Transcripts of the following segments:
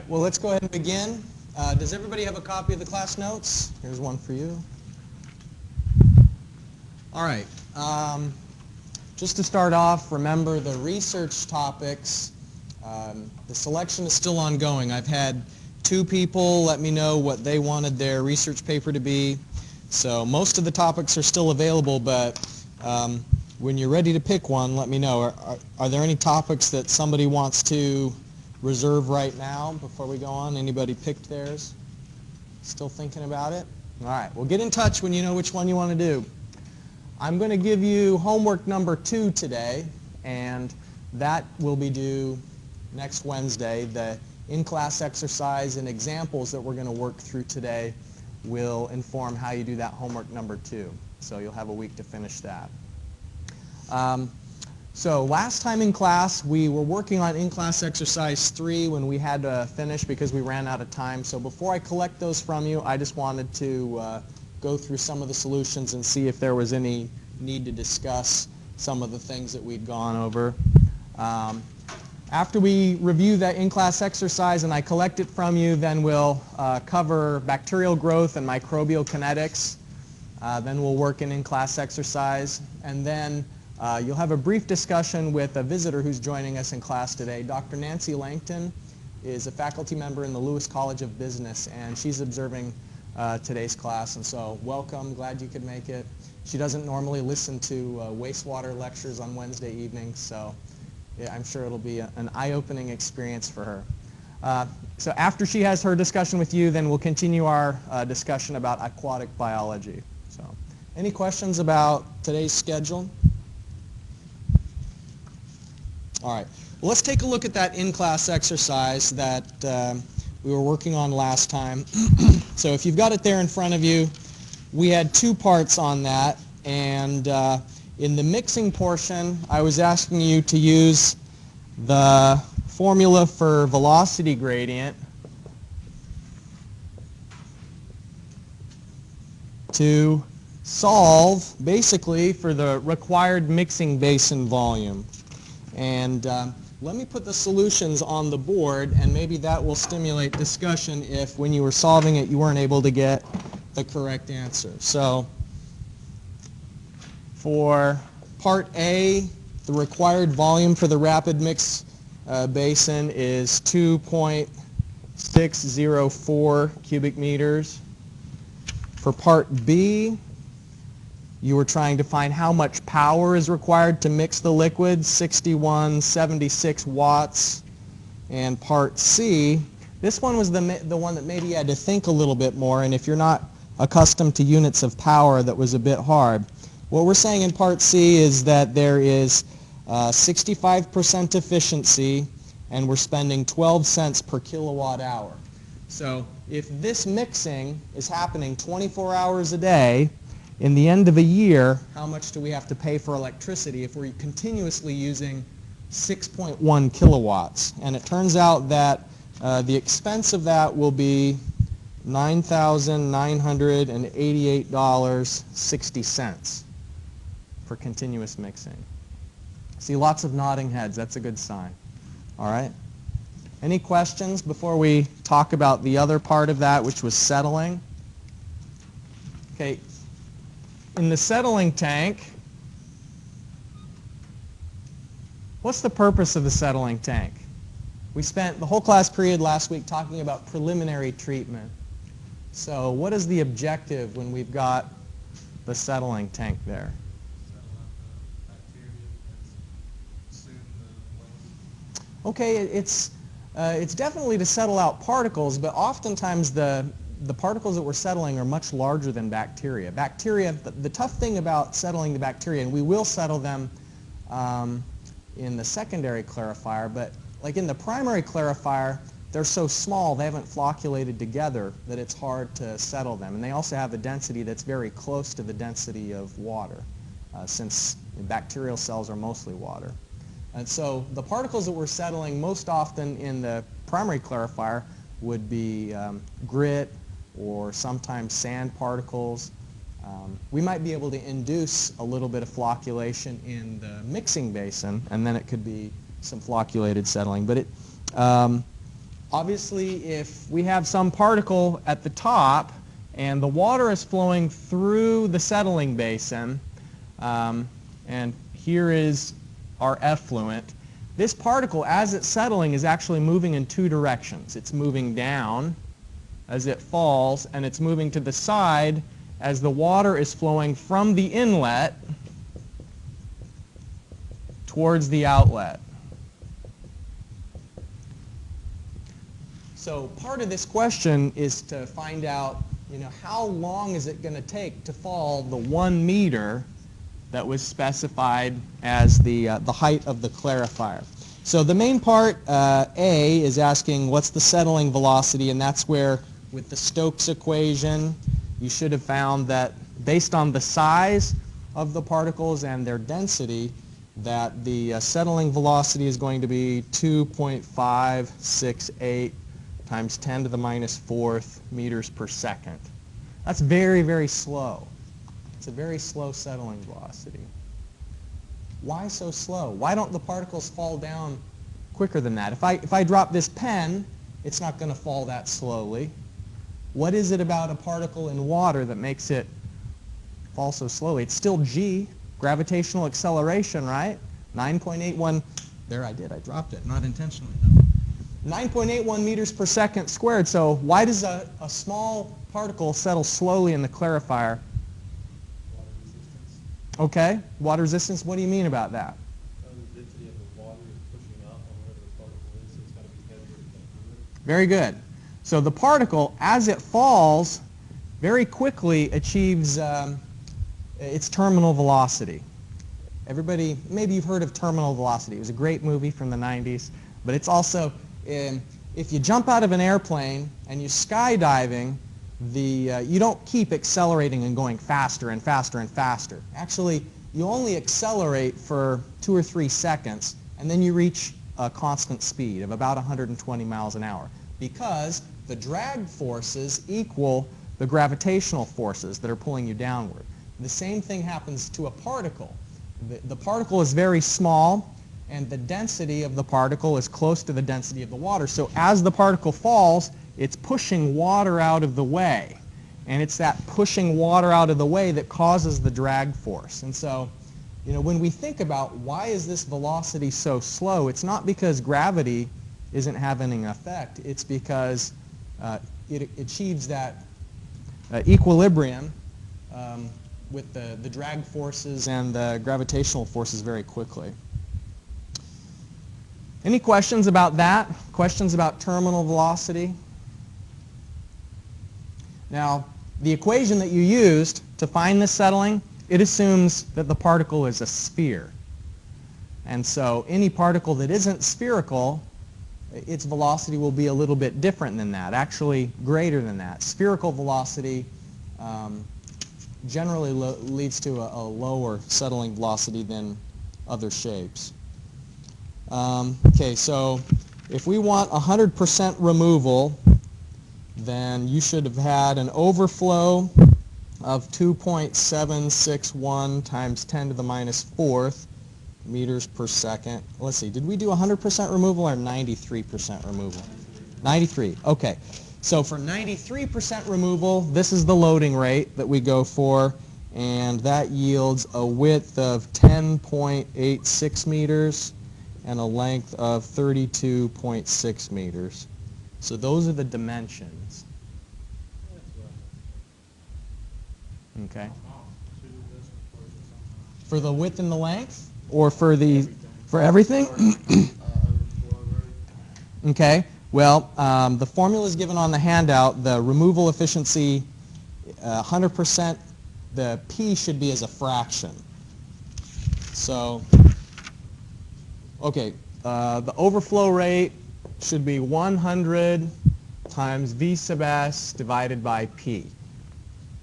right, well, let's go ahead and begin. Does everybody have a copy of the class notes? Here's one for you. All right. Just to start off, remember the research topics. The selection is still ongoing. I've had 2 people let me know what they wanted their research paper to be. So most of the topics are still available, but when you're ready to pick one, let me know. Are there any topics that somebody wants to reserve right now before we go on? Anybody picked theirs? Still thinking about it? All right. Well, get in touch when you know which one you want to do. I'm going to give you homework number 2 today, and that will be due next Wednesday. The in-class exercise and examples that we're going to work through today will inform how you do that homework number 2. So you'll have a week to finish that. So last time in class, we were working on in-class exercise 3 when we had to finish because we ran out of time. So before I collect those from you, I just wanted to go through some of the solutions and see if there was any need to discuss some of the things that we'd gone over. After we review that in-class exercise and I collect it from you, then we'll cover bacterial growth and microbial kinetics. Then we'll work an in-class exercise, and then you'll have a brief discussion with a visitor who's joining us in class today. Dr. Nancy Langton is a faculty member in the Lewis College of Business, and she's observing today's class, and so welcome, glad you could make it. She doesn't normally listen to wastewater lectures on Wednesday evenings, so yeah, I'm sure it'll be an eye-opening experience for her. So after she has her discussion with you, then we'll continue our discussion about aquatic biology. So, any questions about today's schedule? All right. Well, let's take a look at that in-class exercise that we were working on last time. So if you've got it there in front of you, we had 2 parts on that, and in the mixing portion, I was asking you to use the formula for velocity gradient to solve basically for the required mixing basin volume. And let me put the solutions on the board, and maybe that will stimulate discussion if when you were solving it you weren't able to get the correct answer. So for part A, the required volume for the rapid mix basin is 2.604 cubic meters. For part B, you were trying to find how much power is required to mix the liquid, 6176 watts. And part C, this one was the one that maybe you had to think a little bit more, and if you're not accustomed to units of power, that was a bit hard. What we're saying in part C is that there is 65% efficiency, and we're spending 12 cents per kilowatt hour. So if this mixing is happening 24 hours a day, in the end of a year, how much do we have to pay for electricity if we're continuously using 6.1 kilowatts? And it turns out that the expense of that will be $9,988.60 for continuous mixing. See lots of nodding heads. That's a good sign. All right. Any questions before we talk about the other part of that, which was settling? Okay. In the settling tank, what's the purpose of the settling tank? We spent the whole class period last week talking about preliminary treatment. So what is the objective when we've got the settling tank there? Okay, it's definitely to settle out particles, but oftentimes the particles that we're settling are much larger than bacteria. Bacteria, the tough thing about settling the bacteria, and we will settle them in the secondary clarifier, but like in the primary clarifier, they're so small, they haven't flocculated together that it's hard to settle them. And they also have a density that's very close to the density of water, since bacterial cells are mostly water. And so the particles that we're settling most often in the primary clarifier would be grit or sometimes sand particles. We might be able to induce a little bit of flocculation in the mixing basin, and then it could be some flocculated settling. But obviously, if we have some particle at the top and the water is flowing through the settling basin, and here is our effluent, this particle, as it's settling, is actually moving in two directions. It's moving down as it falls, and it's moving to the side as the water is flowing from the inlet towards the outlet. So part of this question is to find out, how long is it going to take to fall the 1 meter that was specified as the height of the clarifier. So the main part, A, is asking what's the settling velocity, and that's where, with the Stokes equation, you should have found that based on the size of the particles and their density, that the settling velocity is going to be 2.568 times 10 to the minus 4th meters per second. That's very, very slow. It's a very slow settling velocity. Why so slow? Why don't the particles fall down quicker than that? If I drop this pen, it's not going to fall that slowly. What is it about a particle in water that makes it fall so slowly? It's still g, gravitational acceleration, right? 9.81, there I did, I dropped it, not intentionally though. 9.81 meters per second squared, so why does a small particle settle slowly in the clarifier? Water resistance. Okay, water resistance, what do you mean about that? The density of the water is pushing up on whatever the particle is, so it's got to be heavier to get through it. Very good. So the particle, as it falls, very quickly achieves its terminal velocity. Everybody, maybe you've heard of terminal velocity. It was a great movie from the 90s, but it's also, if you jump out of an airplane and you're skydiving, you don't keep accelerating and going faster and faster and faster. Actually, you only accelerate for 2 or 3 seconds, and then you reach a constant speed of about 120 miles an hour, because the drag forces equal the gravitational forces that are pulling you downward. The same thing happens to a particle. The particle is very small, and the density of the particle is close to the density of the water. So as the particle falls, it's pushing water out of the way. And it's that pushing water out of the way that causes the drag force. And so, when we think about why is this velocity so slow, it's not because gravity isn't having an effect. It's because it achieves that equilibrium with the drag forces and the gravitational forces very quickly. Any questions about that? Questions about terminal velocity? Now, the equation that you used to find this settling, it assumes that the particle is a sphere. And so any particle that isn't spherical, its velocity will be a little bit different than that, actually greater than that. Spherical velocity generally leads to a lower settling velocity than other shapes. Okay, so if we want 100% removal, then you should have had an overflow of 2.761 times 10 to the minus 4th meters per second. Let's see, did we do 100% removal or 93% removal? 93, okay. So for 93% removal, this is the loading rate that we go for, and that yields a width of 10.86 meters and a length of 32.6 meters. So those are the dimensions. Okay. For the width and the length? Or for everything? Okay. Well, the formula is given on the handout. The removal efficiency, 100%, the P should be as a fraction. So, okay, the overflow rate should be 100 times V sub s divided by P.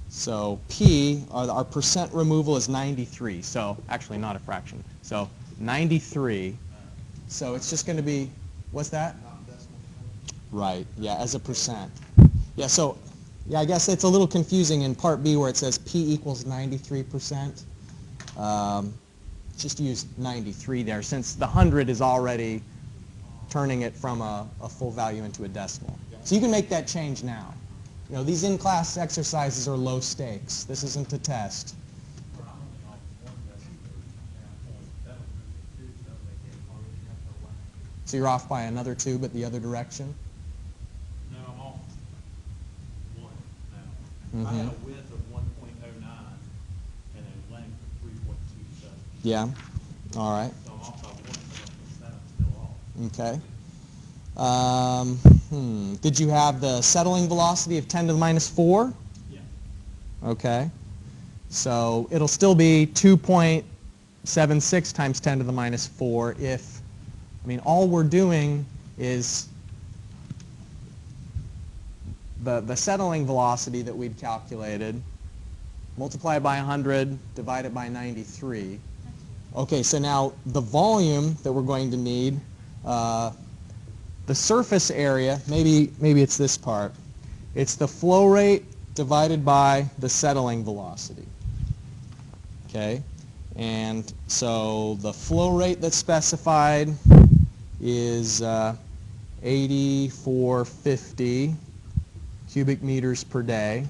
So P, our percent removal is 93. So actually not a fraction. So 93. So it's just going to be, what's that? Right, yeah, as a percent. Yeah, so, yeah, I guess it's a little confusing in part B where it says P equals 93%. Just use 93 there since the 100 is already turning it from a full value into a decimal. So you can make that change now. You know, these in-class exercises are low stakes. This isn't a test. Well, I'm only off one decimal now. That was moving 2, so that would make it already have no line. So you're off by another 2, but the other direction? No, I'm off 1 now. I had a width of 1.09 and a length of 3.27. Yeah. All right. So I'm off by 1, so I'm still off. Okay. Did you have the settling velocity of 10 to the minus 4? Yeah. Okay. So it'll still be 2.76 times 10 to the minus 4 if, I mean, all we're doing is the settling velocity that we'd calculated, multiply it by 100, divide it by 93. Okay, so now the volume that we're going to need, the surface area, maybe it's this part. It's the flow rate divided by the settling velocity. Okay, and so the flow rate that's specified is 8450 cubic meters per day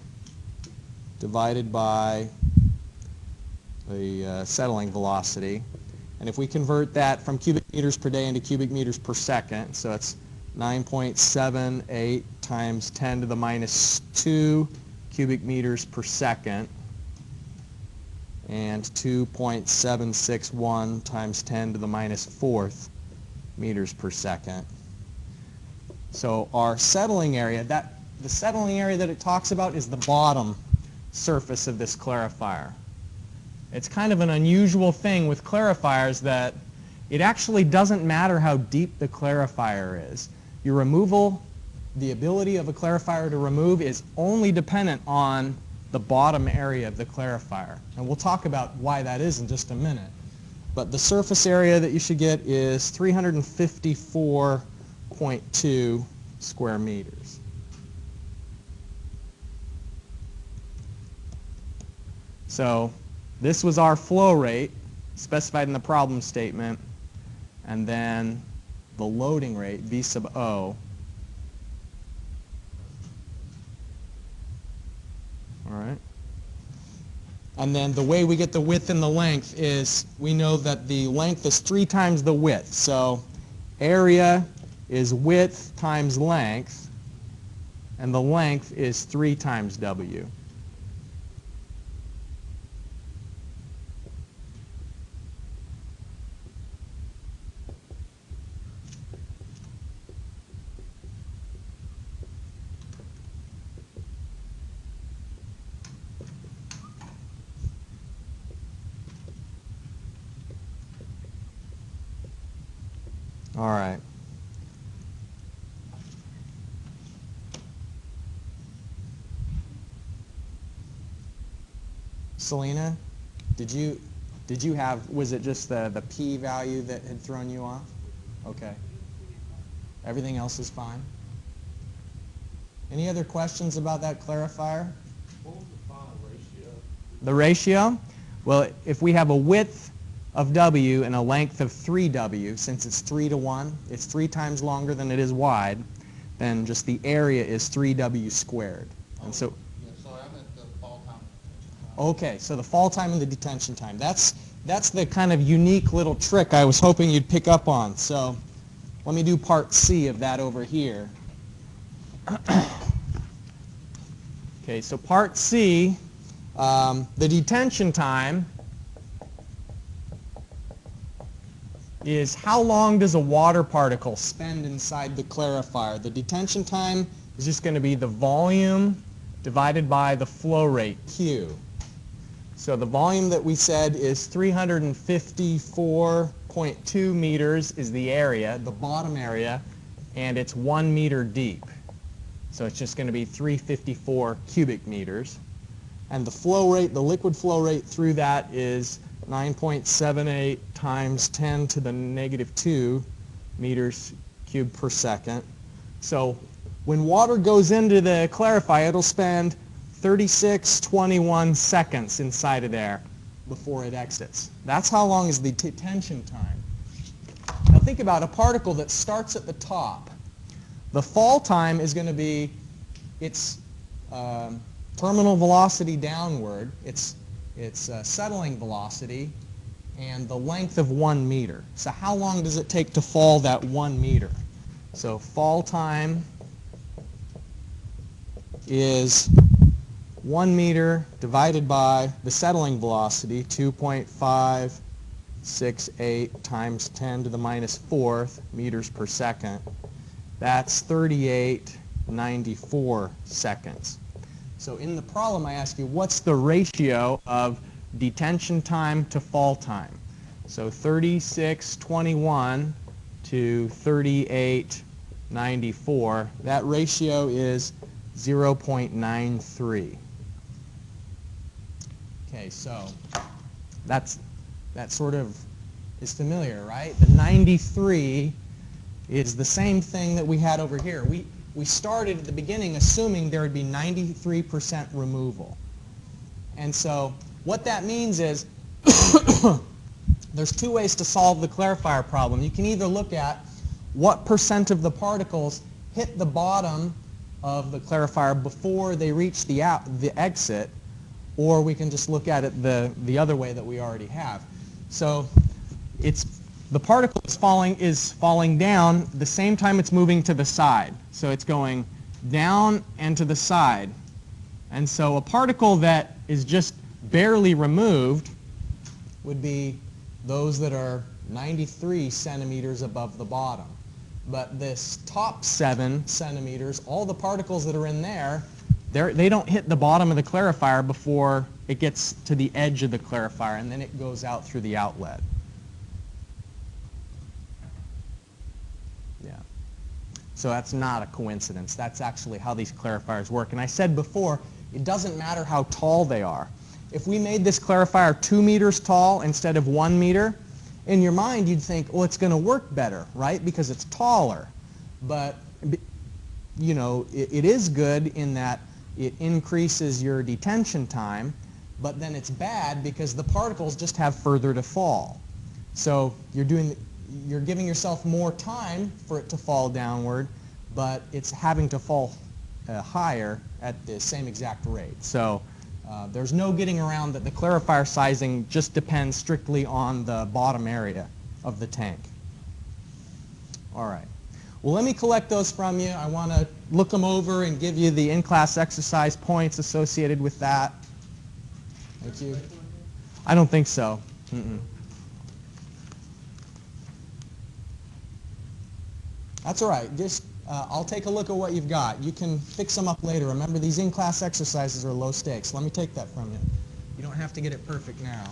divided by the settling velocity. And if we convert that from cubic meters per day into cubic meters per second, so it's 9.78 times 10 to the minus 2 cubic meters per second, and 2.761 times 10 to the minus 4th meters per second. So our settling area, the settling area that it talks about is the bottom surface of this clarifier. It's kind of an unusual thing with clarifiers that it actually doesn't matter how deep the clarifier is. Your removal, the ability of a clarifier to remove is only dependent on the bottom area of the clarifier. And we'll talk about why that is in just a minute. But the surface area that you should get is 354.2 square meters. So this was our flow rate specified in the problem statement, and then the loading rate, V sub O. All right. And then the way we get the width and the length is we know that the length is 3 times the width. So area is width times length, and the length is 3 times W. All right. Selena, did you have, was it just the P value that had thrown you off? Okay. Everything else is fine? Any other questions about that clarifier? What was the final ratio? The ratio? Well, if we have a width of W and a length of 3W, since it's 3 to 1, it's 3 times longer than it is wide, then just the area is 3W squared. And so, Yeah, sorry, I meant the fall time. okay, so the fall time and the detention time. That's the kind of unique little trick I was hoping you'd pick up on. So let me do part C of that over here. Okay, so part C, the detention time is how long does a water particle spend inside the clarifier. The detention time is just going to be the volume divided by the flow rate, Q. So the volume that we said is 354.2 meters is the area, the bottom area, and it's 1 meter deep. So it's just going to be 354 cubic meters. And the flow rate, the liquid flow rate through that is 9.78 times 10 to the negative 2 meters cubed per second. So when water goes into the clarifier, it'll spend 36.21 seconds inside of there before it exits. That's how long is the detention time. Now think about a particle that starts at the top. The fall time is going to be its terminal velocity downward, its settling velocity, and the length of 1 meter. So how long does it take to fall that 1 meter? So fall time is 1 meter divided by the settling velocity, 2.568 times 10 to the minus 4th meters per second. That's 3894 seconds. So in the problem I ask you, what's the ratio of detention time to fall time? So 3621 to 3894, that ratio is 0.93. Okay, so that sort of is familiar, right? The 93 is the same thing that we had over here. We started at the beginning assuming there would be 93% removal. And so what that means is there's two ways to solve the clarifier problem. You can either look at what percent of the particles hit the bottom of the clarifier before they reach the exit, or we can just look at it the other way that we already have. So the particle is falling down the same time it's moving to the side. So it's going down and to the side. And so a particle that is just barely removed would be those that are 93 centimeters above the bottom. But this top 7 centimeters, all the particles that are in there, they don't hit the bottom of the clarifier before it gets to the edge of the clarifier, and then it goes out through the outlet. Yeah. So that's not a coincidence. That's actually how these clarifiers work. And I said before, it doesn't matter how tall they are. If we made this clarifier 2 meters tall instead of 1 meter, in your mind you'd think, well, it's going to work better, right? Because it's taller. But, you know, it is good in that it increases your detention time, but then it's bad because the particles just have further to fall. So you're giving yourself more time for it to fall downward, but it's having to fall higher at the same exact rate. So there's no getting around that the clarifier sizing just depends strictly on the bottom area of the tank. All right. Well, let me collect those from you. I want to look them over and give you the in-class exercise points associated with that. Thank you. I don't think so. That's all right. Just I'll take a look at what you've got. You can fix them up later. Remember, these in-class exercises are low stakes. Let me take that from you. You don't have to get it perfect now.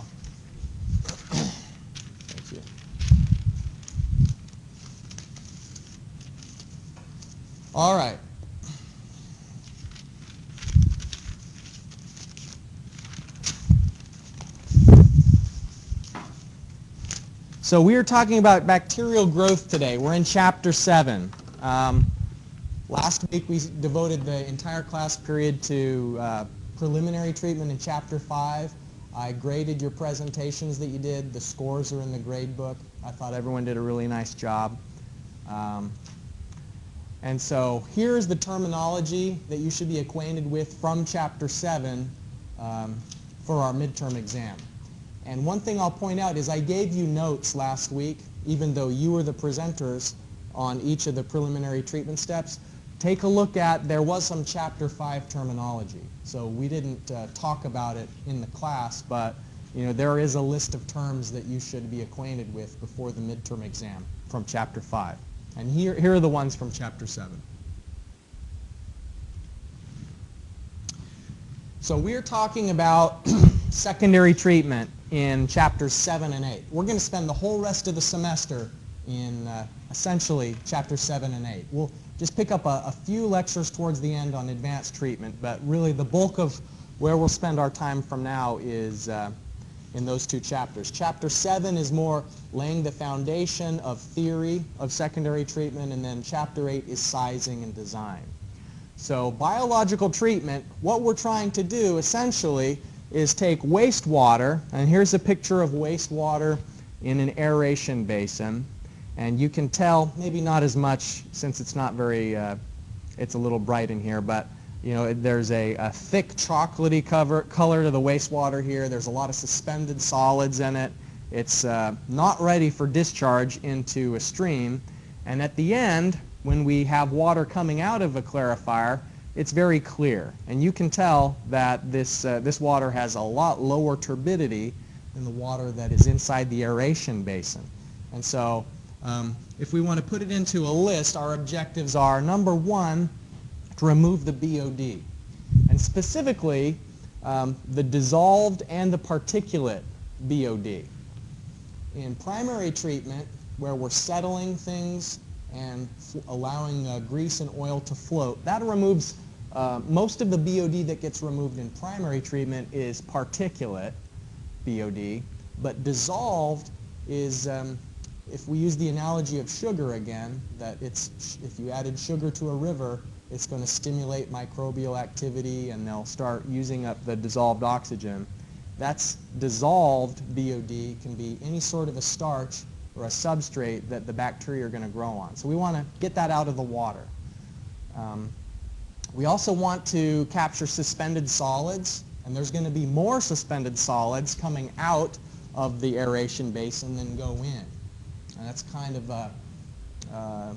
Thank you. All right. So we are talking about bacterial growth today. We're in Chapter 7. Last week we devoted the entire class period to preliminary treatment in Chapter 5. I graded your presentations that you did. The scores are in the grade book. I thought everyone did a really nice job. And so here's the terminology that you should be acquainted with from Chapter 7 for our midterm exam. And one thing I'll point out is I gave you notes last week, even though you were the presenters on each of the preliminary treatment steps. Take a look at, there was some Chapter 5 terminology. So we didn't talk about it in the class, but you know, there is a list of terms that you should be acquainted with before the midterm exam from Chapter 5. And here are the ones from Chapter 7. So we're talking about secondary treatment in Chapters 7 and 8. We're going to spend the whole rest of the semester in essentially Chapters 7 and 8. We'll just pick up a few lectures towards the end on advanced treatment, but really the bulk of where we'll spend our time from now is in those two chapters. Chapter 7 is more laying the foundation of theory of secondary treatment, and then Chapter 8 is sizing and design. So biological treatment, what we're trying to do essentially is take wastewater, and here's a picture of wastewater in an aeration basin, And you can tell, maybe not as much since it's not very, it's a little bright in here, but you know, there's a thick chocolatey color to the wastewater here. There's a lot of suspended solids in it. It's not ready for discharge into a stream. And at the end, when we have water coming out of a clarifier, it's very clear. And you can tell that this water has a lot lower turbidity than the water that is inside the aeration basin. And so if we want to put it into a list, our objectives are, number one, to remove the BOD. And specifically, the dissolved and the particulate BOD. In primary treatment, where we're settling things and allowing grease and oil to float, that removes most of the BOD that gets removed in primary treatment is particulate BOD, but dissolved is, if we use the analogy of sugar again, that if you added sugar to a river, it's going to stimulate microbial activity and they'll start using up the dissolved oxygen. That's dissolved BOD, can be any sort of a starch or a substrate that the bacteria are going to grow on. So we want to get that out of the water. We also want to capture suspended solids, and there's going to be more suspended solids coming out of the aeration basin than go in. And that's kind of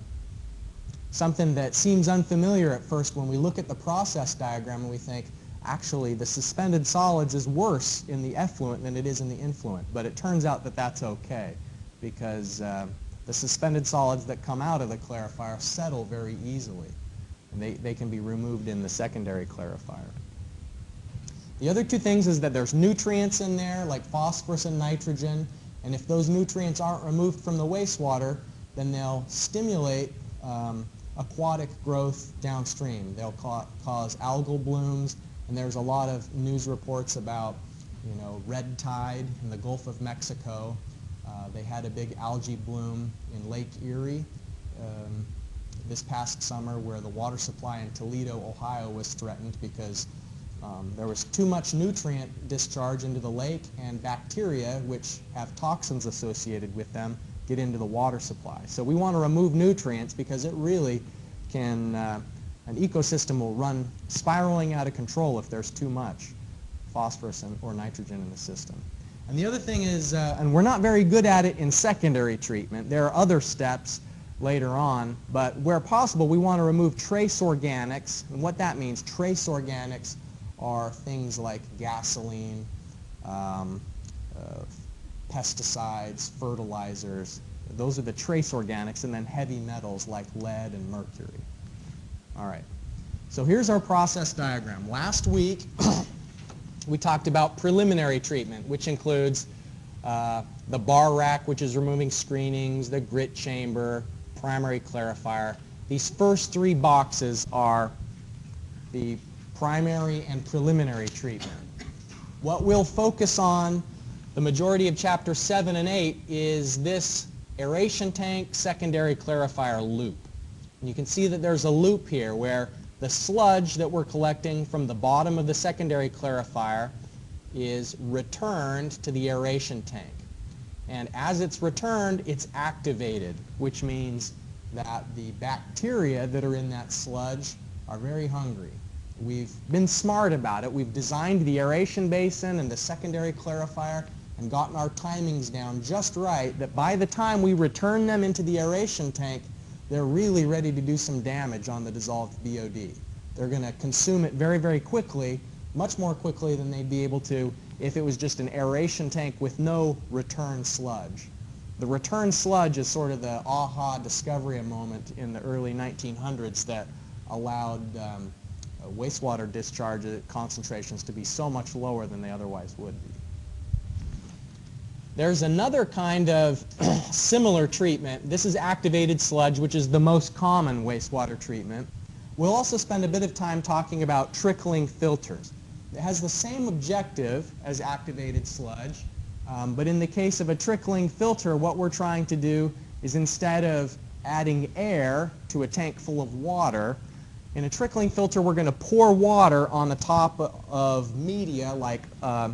something that seems unfamiliar at first when we look at the process diagram and we think, actually, the suspended solids is worse in the effluent than it is in the influent. But it turns out that that's okay, because the suspended solids that come out of the clarifier settle very easily. And they can be removed in the secondary clarifier. The other two things is that there's nutrients in there, like phosphorus and nitrogen. And if those nutrients aren't removed from the wastewater, then they'll stimulate aquatic growth downstream. They'll cause algal blooms. And there's a lot of news reports about, you know, red tide in the Gulf of Mexico. They had a big algae bloom in Lake Erie this past summer, where the water supply in Toledo, Ohio was threatened because there was too much nutrient discharge into the lake, and bacteria, which have toxins associated with them, get into the water supply. So we want to remove nutrients because it really can, an ecosystem will run spiraling out of control if there's too much phosphorus or nitrogen in the system. And the other thing is, and we're not very good at it in secondary treatment, there are other steps later on, but where possible we want to remove trace organics. And what that means, trace organics are things like gasoline, pesticides, fertilizers. Those are the trace organics, and then heavy metals like lead and mercury. All right, so here's our process diagram. Last week we talked about preliminary treatment, which includes the bar rack, which is removing screenings, the grit chamber, primary clarifier. These first three boxes are the primary and preliminary treatment. What we'll focus on the majority of Chapter 7 and 8 is this aeration tank secondary clarifier loop. And you can see that there's a loop here where the sludge that we're collecting from the bottom of the secondary clarifier is returned to the aeration tank. And as it's returned, it's activated, which means that the bacteria that are in that sludge are very hungry. We've been smart about it. We've designed the aeration basin and the secondary clarifier and gotten our timings down just right that by the time we return them into the aeration tank, they're really ready to do some damage on the dissolved BOD. They're going to consume it very, very quickly, much more quickly than they'd be able to if it was just an aeration tank with no return sludge. The return sludge is sort of the aha discovery moment in the early 1900s that allowed wastewater discharge concentrations to be so much lower than they otherwise would be. There's another kind of similar treatment. This is activated sludge, which is the most common wastewater treatment. We'll also spend a bit of time talking about trickling filters. It has the same objective as activated sludge, but in the case of a trickling filter, what we're trying to do is instead of adding air to a tank full of water, in a trickling filter we're going to pour water on the top of media like a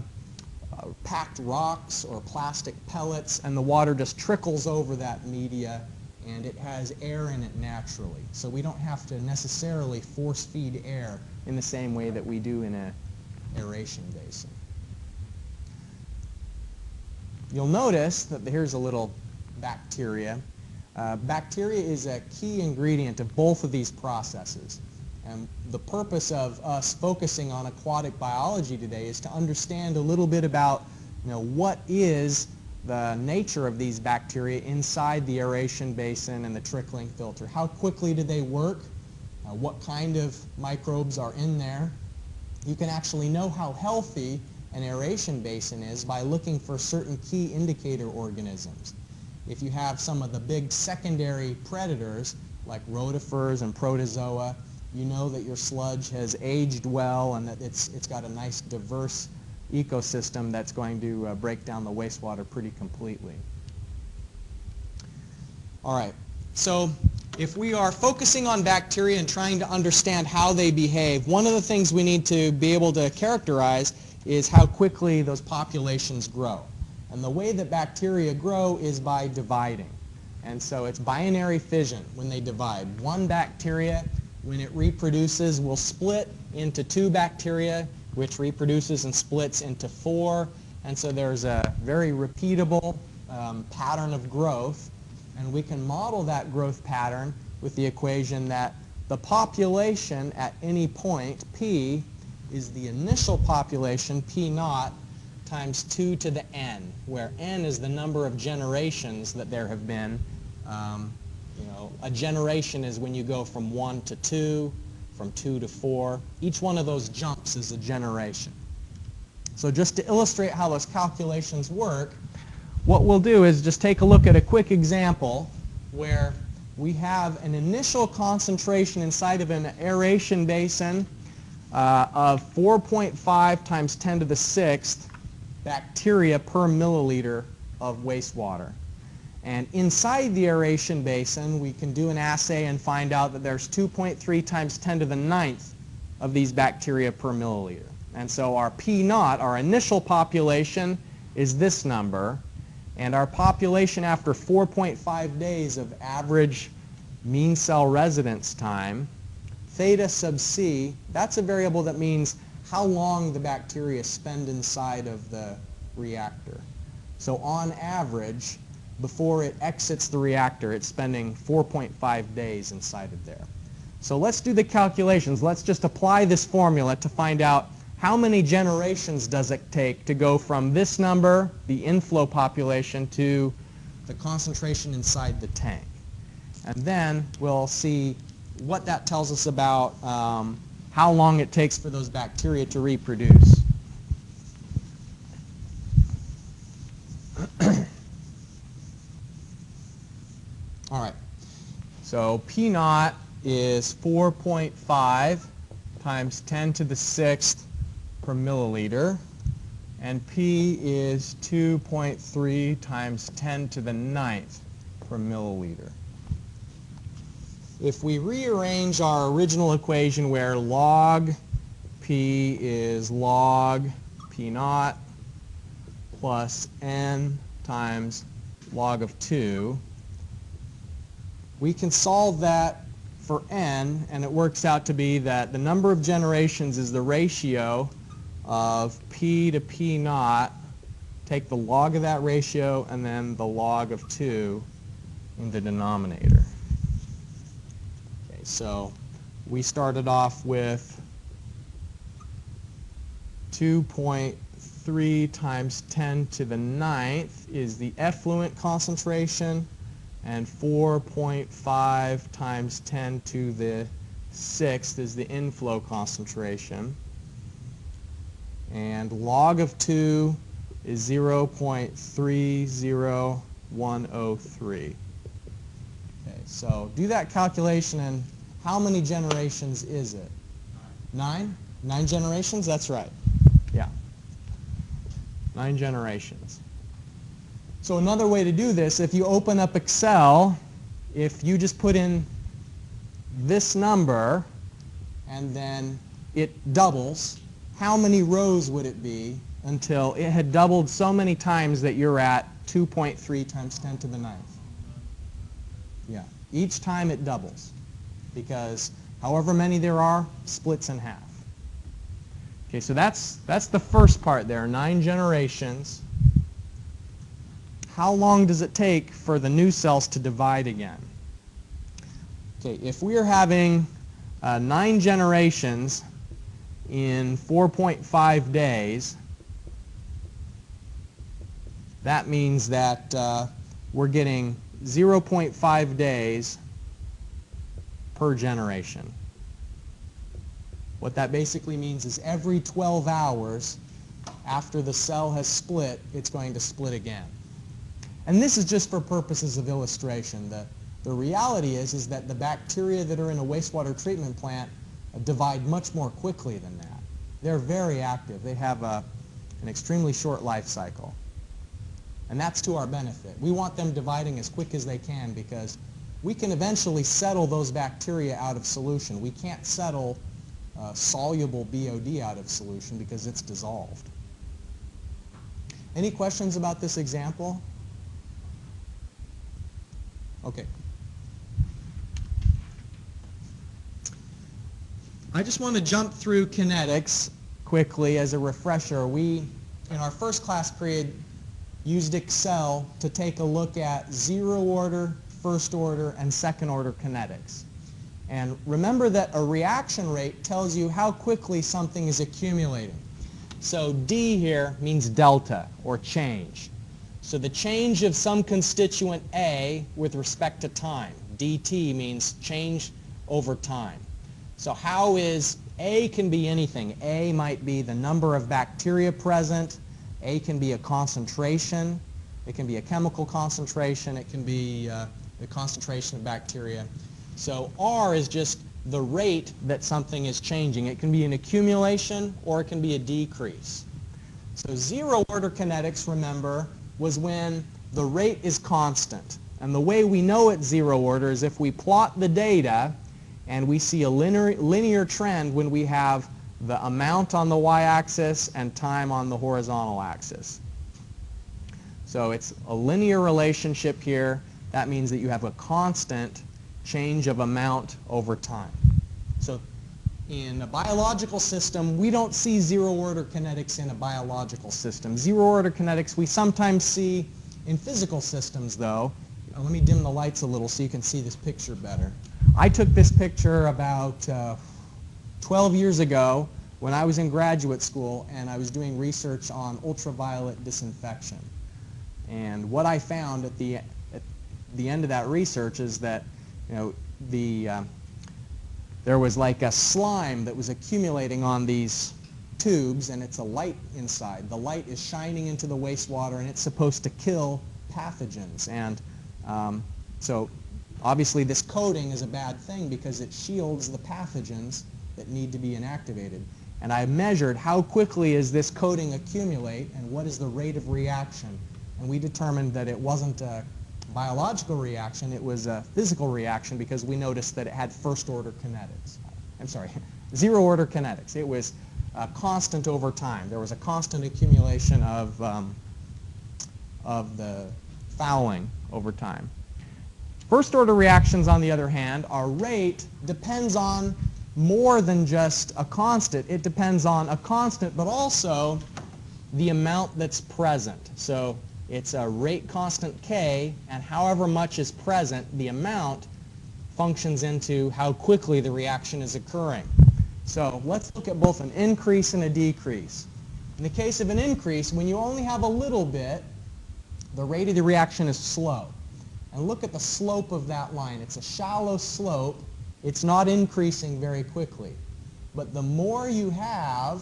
packed rocks or plastic pellets, and the water just trickles over that media, and it has air in it naturally. So we don't have to necessarily force feed air in the same way that we do in an aeration basin. You'll notice that here's a little bacteria. Bacteria is a key ingredient of both of these processes. And the purpose of us focusing on aquatic biology today is to understand a little bit about, what is the nature of these bacteria inside the aeration basin and the trickling filter. How quickly do they work? What kind of microbes are in there? You can actually know how healthy an aeration basin is by looking for certain key indicator organisms. If you have some of the big secondary predators like rotifers and protozoa, you know that your sludge has aged well and that it's got a nice diverse ecosystem that's going to break down the wastewater pretty completely. All right, so if we are focusing on bacteria and trying to understand how they behave, one of the things we need to be able to characterize is how quickly those populations grow. And the way that bacteria grow is by dividing. And so it's binary fission when they divide. One bacteria, when it reproduces, will split into 2 bacteria, which reproduces and splits into 4. And so there's a very repeatable pattern of growth. And we can model that growth pattern with the equation that the population at any point, P, is the initial population, P naught, times 2 to the n, where n is the number of generations that there have been. A generation is when you go from 1 to 2, from 2 to 4. Each one of those jumps is a generation. So just to illustrate how those calculations work, what we'll do is just take a look at a quick example where we have an initial concentration inside of an aeration basin of 4.5 times 10 to the 6th bacteria per milliliter of wastewater. And inside the aeration basin, we can do an assay and find out that there's 2.3 times 10 to the 9th of these bacteria per milliliter. And so our P naught, our initial population, is this number. And our population after 4.5 days of average mean cell residence time, theta sub c, that's a variable that means how long the bacteria spend inside of the reactor. So on average, before it exits the reactor, it's spending 4.5 days inside of there. So let's do the calculations. Let's just apply this formula to find out how many generations does it take to go from this number, the inflow population, to the concentration inside the tank. And then we'll see what that tells us about how long it takes for those bacteria to reproduce. All right, so P naught is 4.5 times 10 to the 6th per milliliter, and P is 2.3 times 10 to the 9th per milliliter. If we rearrange our original equation where log P is log P naught plus n times log of 2, we can solve that for n, and it works out to be that the number of generations is the ratio of P to P naught. Take the log of that ratio and then the log of 2 in the denominator. Okay, so we started off with 2.3 times 10 to the 9th is the effluent concentration, and 4.5 times 10 to the 6th is the inflow concentration. And log of 2 is 0.30103. Okay, so do that calculation, and how many generations is it? 9? 9 generations? That's right. Yeah. 9 generations. So another way to do this, if you open up Excel, if you just put in this number and then it doubles, how many rows would it be until it had doubled so many times that you're at 2.3 times 10 to the 9th. Yeah, each time it doubles, because however many there are, splits in half. Okay, so that's the first part there, 9 generations. How long does it take for the new cells to divide again? Okay, if we are having 9 generations in 4.5 days, that means that we're getting 0.5 days per generation. What that basically means is every 12 hours after the cell has split, it's going to split again. And this is just for purposes of illustration. The reality is that the bacteria that are in a wastewater treatment plant divide much more quickly than that. They're very active. They have an extremely short life cycle. And that's to our benefit. We want them dividing as quick as they can because we can eventually settle those bacteria out of solution. We can't settle soluble BOD out of solution because it's dissolved. Any questions about this example? Okay. I just want to jump through kinetics quickly as a refresher. We, in our first class period, used Excel to take a look at zero order, first order, and second order kinetics. And remember that a reaction rate tells you how quickly something is accumulating. So D here means delta, or change. So the change of some constituent A with respect to time. DT means change over time. So how is A can be anything. A might be the number of bacteria present. A can be a concentration. It can be a chemical concentration. It can be the concentration of bacteria. So R is just the rate that something is changing. It can be an accumulation or it can be a decrease. So zero order kinetics, remember, was when the rate is constant. And the way we know it's zero order is if we plot the data and we see a linear trend when we have the amount on the y-axis and time on the horizontal axis. So it's a linear relationship here. That means that you have a constant change of amount over time. So in a biological system, we don't see zero order kinetics in a biological system. Zero order kinetics we sometimes see in physical systems, though. Let me dim the lights a little so you can see this picture better. I took this picture about 12 years ago when I was in graduate school and I was doing research on ultraviolet disinfection. And what I found at the end of that research is that there was like a slime that was accumulating on these tubes, and it's a light inside. The light is shining into the wastewater, and it's supposed to kill pathogens. And so obviously this coating is a bad thing because it shields the pathogens that need to be inactivated. And I measured how quickly is this coating accumulate and what is the rate of reaction. And we determined that it wasn't a biological reaction, it was a physical reaction because we noticed that it had first order kinetics. I'm sorry, zero order kinetics. It was constant over time. There was a constant accumulation of the fouling over time. First order reactions, on the other hand, our rate depends on more than just a constant. It depends on a constant, but also the amount that's present. So it's a rate constant K, and however much is present, the amount functions into how quickly the reaction is occurring. So let's look at both an increase and a decrease. In the case of an increase, when you only have a little bit, the rate of the reaction is slow. And look at the slope of that line. It's a shallow slope. It's not increasing very quickly. But the more you have,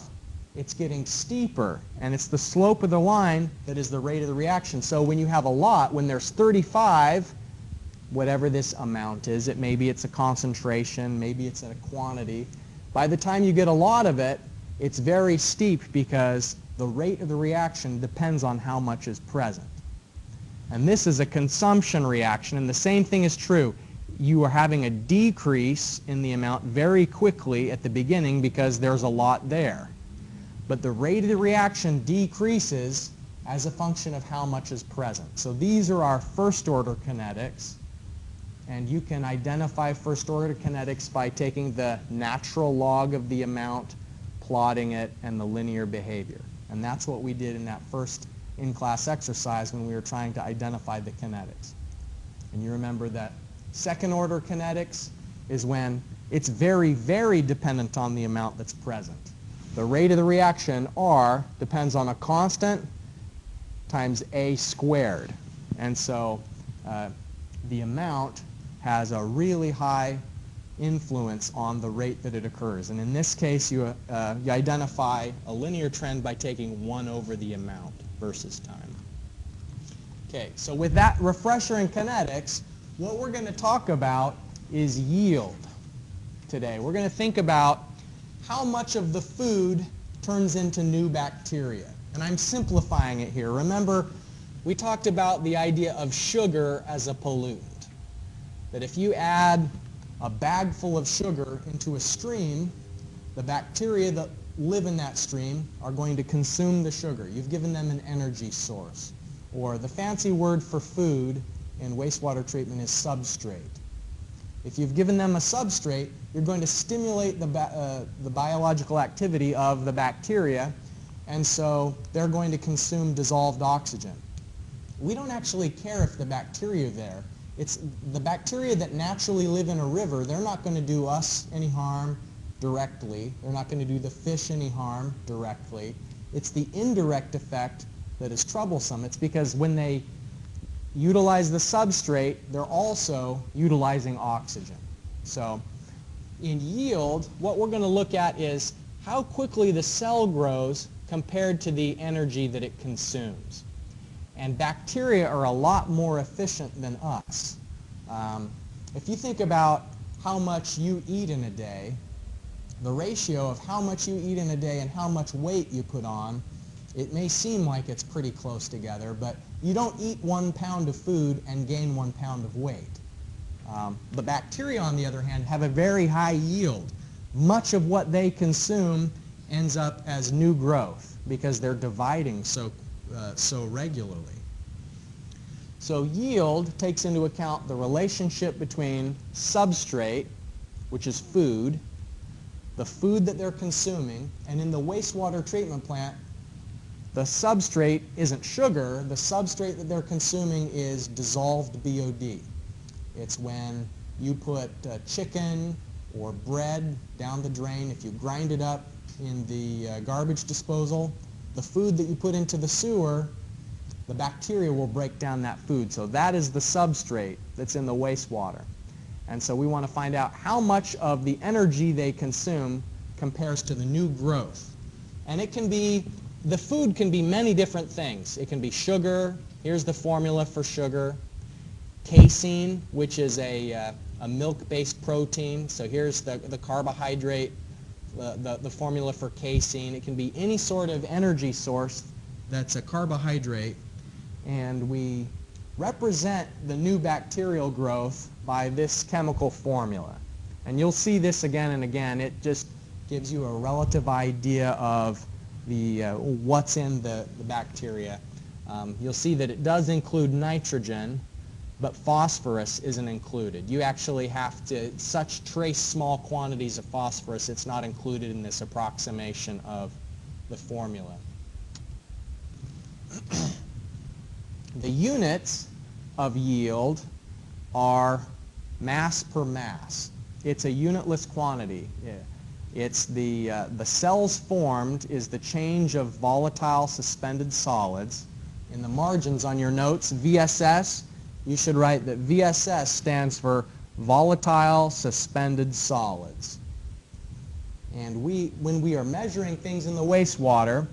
it's getting steeper, and it's the slope of the line that is the rate of the reaction. So when you have a lot, when there's 35, whatever this amount is, maybe it's a concentration, maybe it's a quantity, by the time you get a lot of it, it's very steep because the rate of the reaction depends on how much is present. And this is a consumption reaction, and the same thing is true. You are having a decrease in the amount very quickly at the beginning because there's a lot there. but the rate of the reaction decreases as a function of how much is present. So these are our first-order kinetics, and you can identify first-order kinetics by taking the natural log of the amount, plotting it, and the linear behavior. And that's what we did in that first in-class exercise when we were trying to identify the kinetics. And you remember that second-order kinetics is when it's very, very dependent on the amount that's present. The rate of the reaction, R, depends on a constant times A squared. And so the amount has a really high influence on the rate that it occurs. And in this case, you identify a linear trend by taking 1 over the amount versus time. Okay, so with that refresher in kinetics, what we're going to talk about is yield today. We're going to think about how much of the food turns into new bacteria. And I'm simplifying it here. Remember, we talked about the idea of sugar as a pollutant. That if you add a bag full of sugar into a stream, the bacteria that live in that stream are going to consume the sugar. You've given them an energy source. Or the fancy word for food in wastewater treatment is substrate. If you've given them a substrate, you're going to stimulate the biological activity of the bacteria, and so they're going to consume dissolved oxygen. We don't actually care if the bacteria are there. It's the bacteria that naturally live in a river. They're not going to do us any harm directly. They're not going to do the fish any harm directly. It's the indirect effect that is troublesome. It's because when they utilize the substrate, they're also utilizing oxygen. So in yield, what we're going to look at is how quickly the cell grows compared to the energy that it consumes. And bacteria are a lot more efficient than us. If you think about how much you eat in a day, the ratio of how much you eat in a day and how much weight you put on, it may seem like it's pretty close together, but you don't eat 1 pound of food and gain 1 pound of weight. The bacteria, on the other hand, have a very high yield. Much of what they consume ends up as new growth because they're dividing so regularly. So yield takes into account the relationship between substrate, which is food, the food that they're consuming, and in the wastewater treatment plant, the substrate isn't sugar. The substrate that they're consuming is dissolved BOD. It's when you put chicken or bread down the drain. If you grind it up in the garbage disposal, the food that you put into the sewer, the bacteria will break down that food. So that is the substrate that's in the wastewater. And so we want to find out how much of the energy they consume compares to the new growth. And it can be, the food can be many different things. It can be sugar. Here's the formula for sugar. Casein, which is a milk-based protein. So here's the carbohydrate, the formula for casein. It can be any sort of energy source that's a carbohydrate. And we represent the new bacterial growth by this chemical formula. And you'll see this again and again. It just gives you a relative idea of what's in the bacteria. You'll see that it does include nitrogen, but phosphorus isn't included. You actually have to trace small quantities of phosphorus. It's not included in this approximation of the formula. The units of yield are mass per mass. It's a unitless quantity. It's the cells formed is the change of volatile suspended solids. In the margins on your notes, VSS, you should write that VSS stands for volatile suspended solids. And when we are measuring things in the wastewater,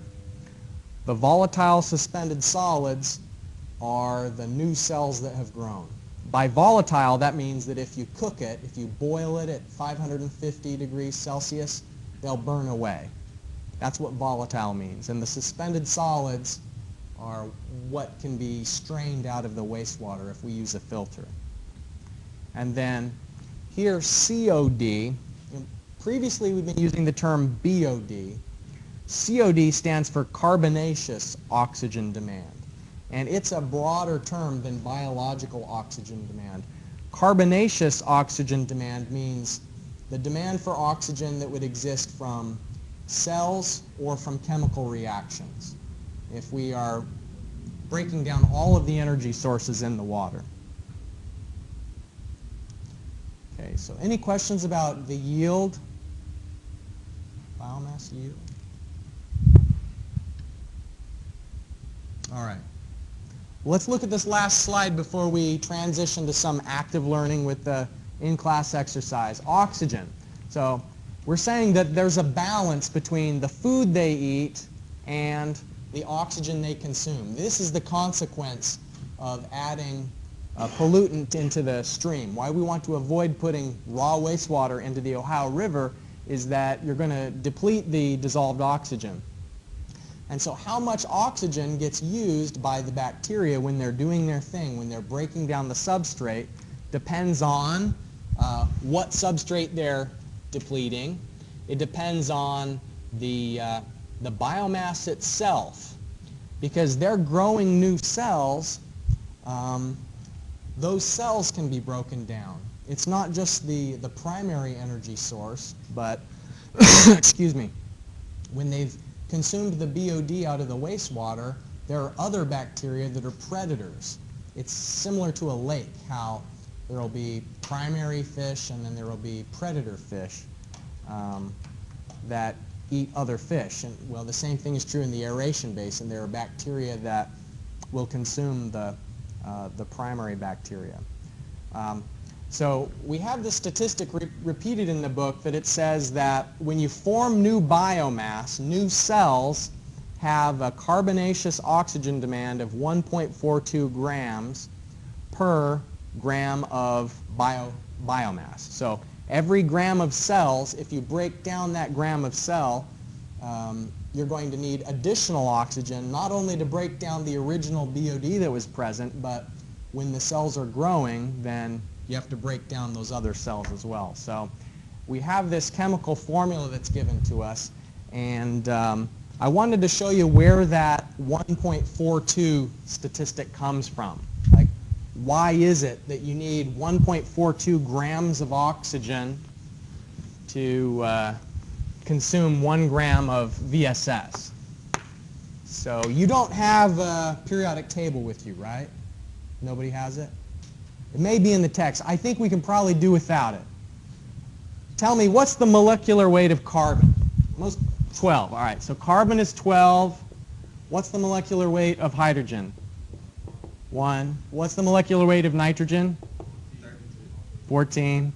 the volatile suspended solids are the new cells that have grown. By volatile, that means that if you cook it, if you boil it at 550 degrees Celsius, they'll burn away. That's what volatile means. And the suspended solids are what can be strained out of the wastewater if we use a filter. And then here, COD. Previously, we've been using the term BOD. COD stands for carbonaceous oxygen demand. And it's a broader term than biological oxygen demand. Carbonaceous oxygen demand means the demand for oxygen that would exist from cells or from chemical reactions if we are breaking down all of the energy sources in the water. Okay, so any questions about the yield? Biomass yield? All right. Let's look at this last slide before we transition to some active learning with the in-class exercise. Oxygen. So we're saying that there's a balance between the food they eat and the oxygen they consume. This is the consequence of adding a pollutant into the stream. Why we want to avoid putting raw wastewater into the Ohio River is that you're going to deplete the dissolved oxygen. And so how much oxygen gets used by the bacteria when they're doing their thing, when they're breaking down the substrate, depends on what substrate they're depleting. It depends on the biomass itself. Because they're growing new cells, those cells can be broken down. It's not just the primary energy source, but, excuse me, when they've consumed the BOD out of the wastewater, there are other bacteria that are predators. It's similar to a lake, how there will be primary fish and then there will be predator fish that eat other fish. And, well, the same thing is true in the aeration basin. There are bacteria that will consume the primary bacteria. So we have the statistic repeated in the book that it says that when you form new biomass, new cells have a carbonaceous oxygen demand of 1.42 grams per gram of biomass. So every gram of cells, if you break down that gram of cell, you're going to need additional oxygen, not only to break down the original BOD that was present, but when the cells are growing, then you have to break down those other cells as well. So we have this chemical formula that's given to us, and I wanted to show you where that 1.42 statistic comes from. Like, why is it that you need 1.42 grams of oxygen to consume 1 gram of VSS? So you don't have a periodic table with you, right? Nobody has it? It may be in the text. I think we can probably do without it. Tell me, what's the molecular weight of carbon? 12. All right, so carbon is 12. What's the molecular weight of hydrogen? 1. What's the molecular weight of nitrogen? 14.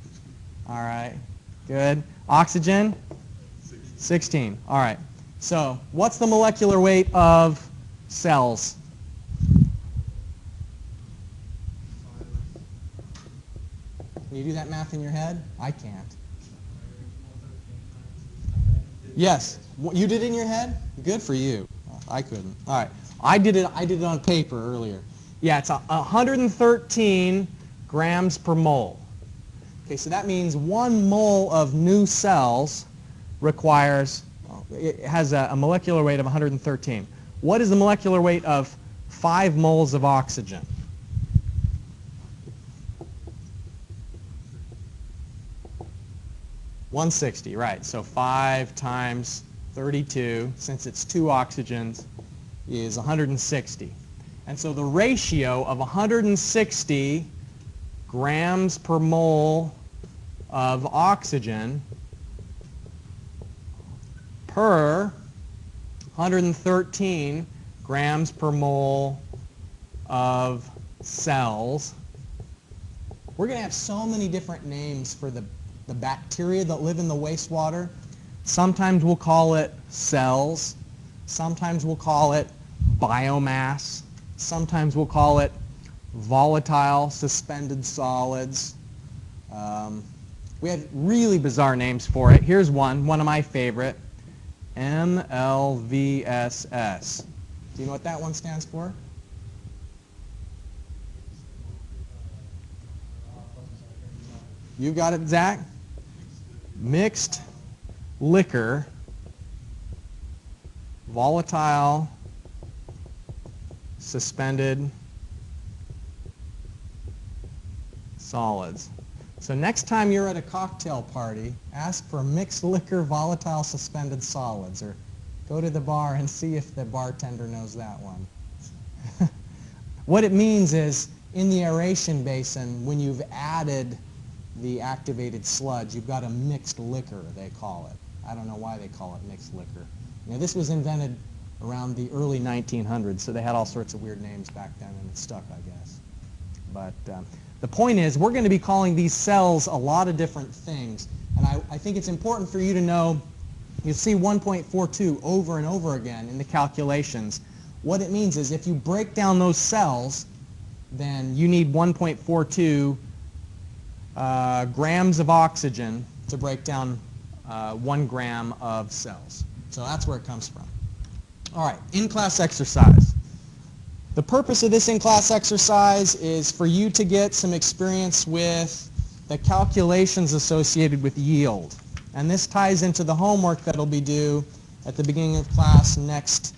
All right, good. Oxygen? 16. All right. So what's the molecular weight of cells? Can you do that math in your head? I can't. Yes. You did it in your head? Good for you. I couldn't. All right. I did it on paper earlier. Yeah, it's 113 grams per mole. Okay, so that means 1 mole of new cells requires, it has a molecular weight of 113. What is the molecular weight of 5 moles of oxygen? $160, right. So 5 times 32, since it's 2 oxygens, is 160. And so the ratio of 160 grams per mole of oxygen per 113 grams per mole of cells. We're going to have so many different names for the bacteria that live in the wastewater. Sometimes we'll call it cells. Sometimes we'll call it biomass. Sometimes we'll call it volatile suspended solids. We have really bizarre names for it. Here's one of my favorite, MLVSS. Do you know what that one stands for? You got it, Zach? Mixed liquor volatile suspended solids. So next time you're at a cocktail party, ask for mixed liquor volatile suspended solids, or go to the bar and see if the bartender knows that one. What it means is, in the aeration basin, when you've added the activated sludge, you've got a mixed liquor, they call it. I don't know why they call it mixed liquor. Now, this was invented around the early 1900s, so they had all sorts of weird names back then, and it stuck, I guess. But the point is, we're going to be calling these cells a lot of different things. And I think it's important for you to know, you see 1.42 over and over again in the calculations. What it means is, if you break down those cells, then you need 1.42 grams of oxygen to break down 1 gram of cells. So that's where it comes from. All right, in-class exercise. The purpose of this in-class exercise is for you to get some experience with the calculations associated with yield. And this ties into the homework that will be due at the beginning of class next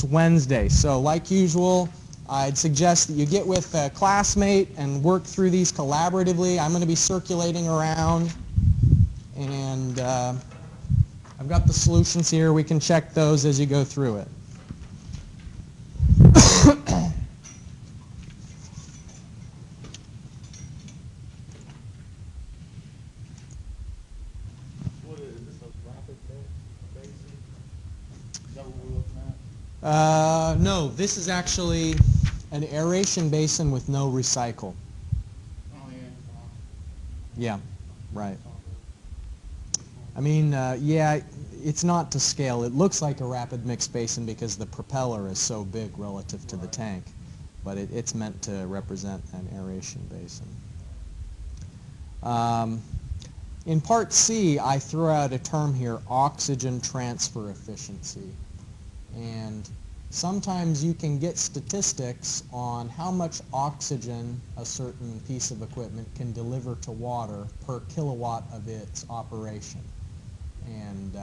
Wednesday. So like usual, I'd suggest that you get with a classmate and work through these collaboratively. I'm going to be circulating around, and I've got the solutions here. We can check those as you go through it. No, this is actually an aeration basin with no recycle. Yeah, right. I mean, yeah, it's not to scale. It looks like a rapid mix basin because the propeller is so big relative to the tank, but it's meant to represent an aeration basin. In part C, I threw out a term here, oxygen transfer efficiency. And sometimes you can get statistics on how much oxygen a certain piece of equipment can deliver to water per kilowatt of its operation. And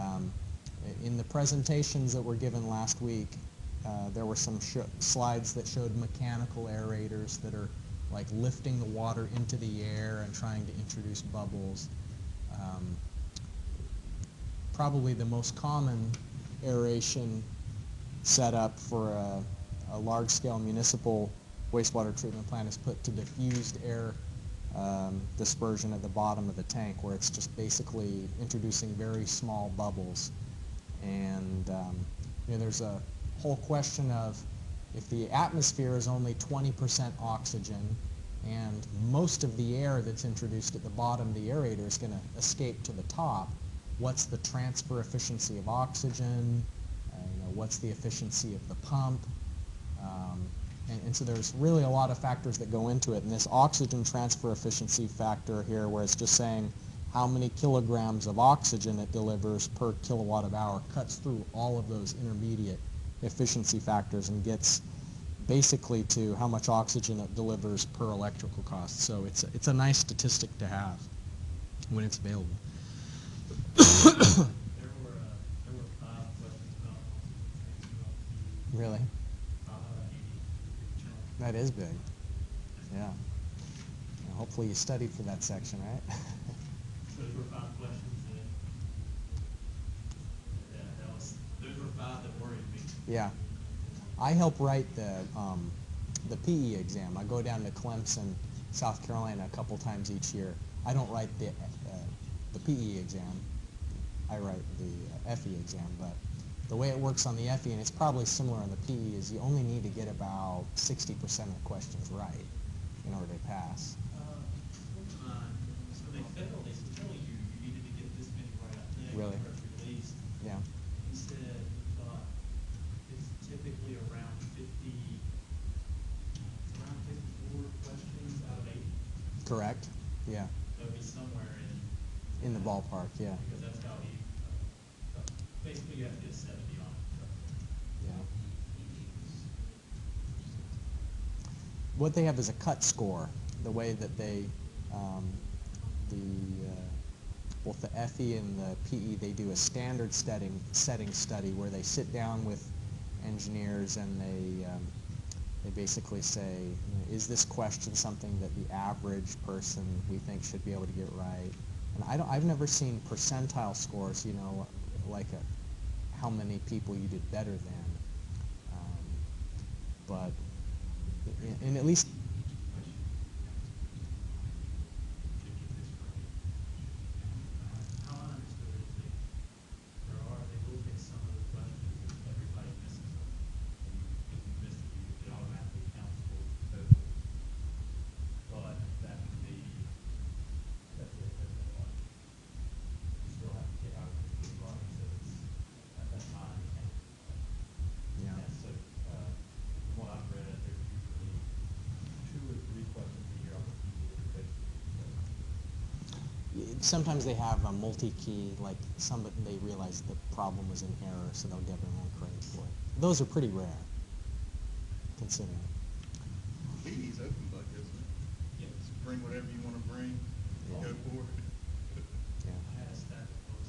in the presentations that were given last week, there were some slides that showed mechanical aerators that are like lifting the water into the air and trying to introduce bubbles. Probably the most common aeration setup for a large-scale municipal wastewater treatment plant is put to diffused air dispersion at the bottom of the tank, where it's just basically introducing very small bubbles. And you know, there's a whole question of, if the atmosphere is only 20% oxygen and most of the air that's introduced at the bottom of the aerator is going to escape to the top, what's the transfer efficiency of oxygen? You know, what's the efficiency of the pump? And so there's really a lot of factors that go into it. And this oxygen transfer efficiency factor here, where it's just saying how many kilograms of oxygen it delivers per kilowatt of hour, cuts through all of those intermediate efficiency factors and gets basically to how much oxygen it delivers per electrical cost. So it's a nice statistic to have when it's available. Really? That is big. Yeah. Hopefully you studied for that section, right? Those were 5 questions those were 5 that worried me. Yeah. I help write the PE exam. I go down to Clemson, South Carolina a couple times each year. I don't write the PE exam. I write the FE exam, but the way it works on the FE, and it's probably similar on the PE, is you only need to get about 60% of the questions right in order to pass. So they tell you needed to get this many right, I think. Really? Released. Yeah. He said it's typically around 54 questions out of 80. Correct. Yeah. That would be somewhere in the ballpark, yeah. Because that's how he, basically you have to get 70 on it. Yeah. What they have is a cut score, the way that they, the both the FE and the PE, they do a standard setting study where they sit down with engineers and they basically say, is this question something that the average person we think should be able to get right? And I've never seen percentile scores, like how many people you did better than. But in at least sometimes they have a multi-key, like they realize the problem was in error, so they'll give everyone credit for it. Those are pretty rare, considering. PE's open book, isn't it? Yeah. Just bring whatever you want to bring, Yeah. go for it. Yeah. I had a stack of books.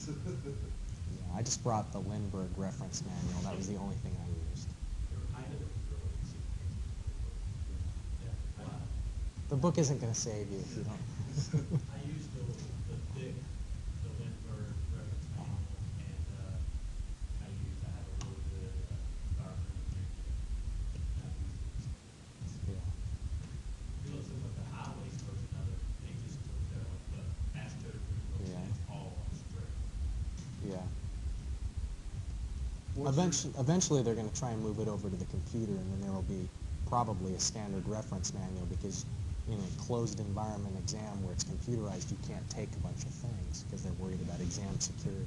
Yeah, I just brought the Lindbergh reference manual. That was the only thing I used. The book isn't going to save you if you don't. I used the Lindbergh reference manual, and I had a little bit of environmental engineering. Yeah. You listen with the highways version of it, they just took the master Yeah. all on script. Yeah. What's Eventually they're going to try and move it over to the computer, and then there will be probably a standard reference manual, because in a closed environment exam where it's computerized, you can't take a bunch of things because they're worried about exam security.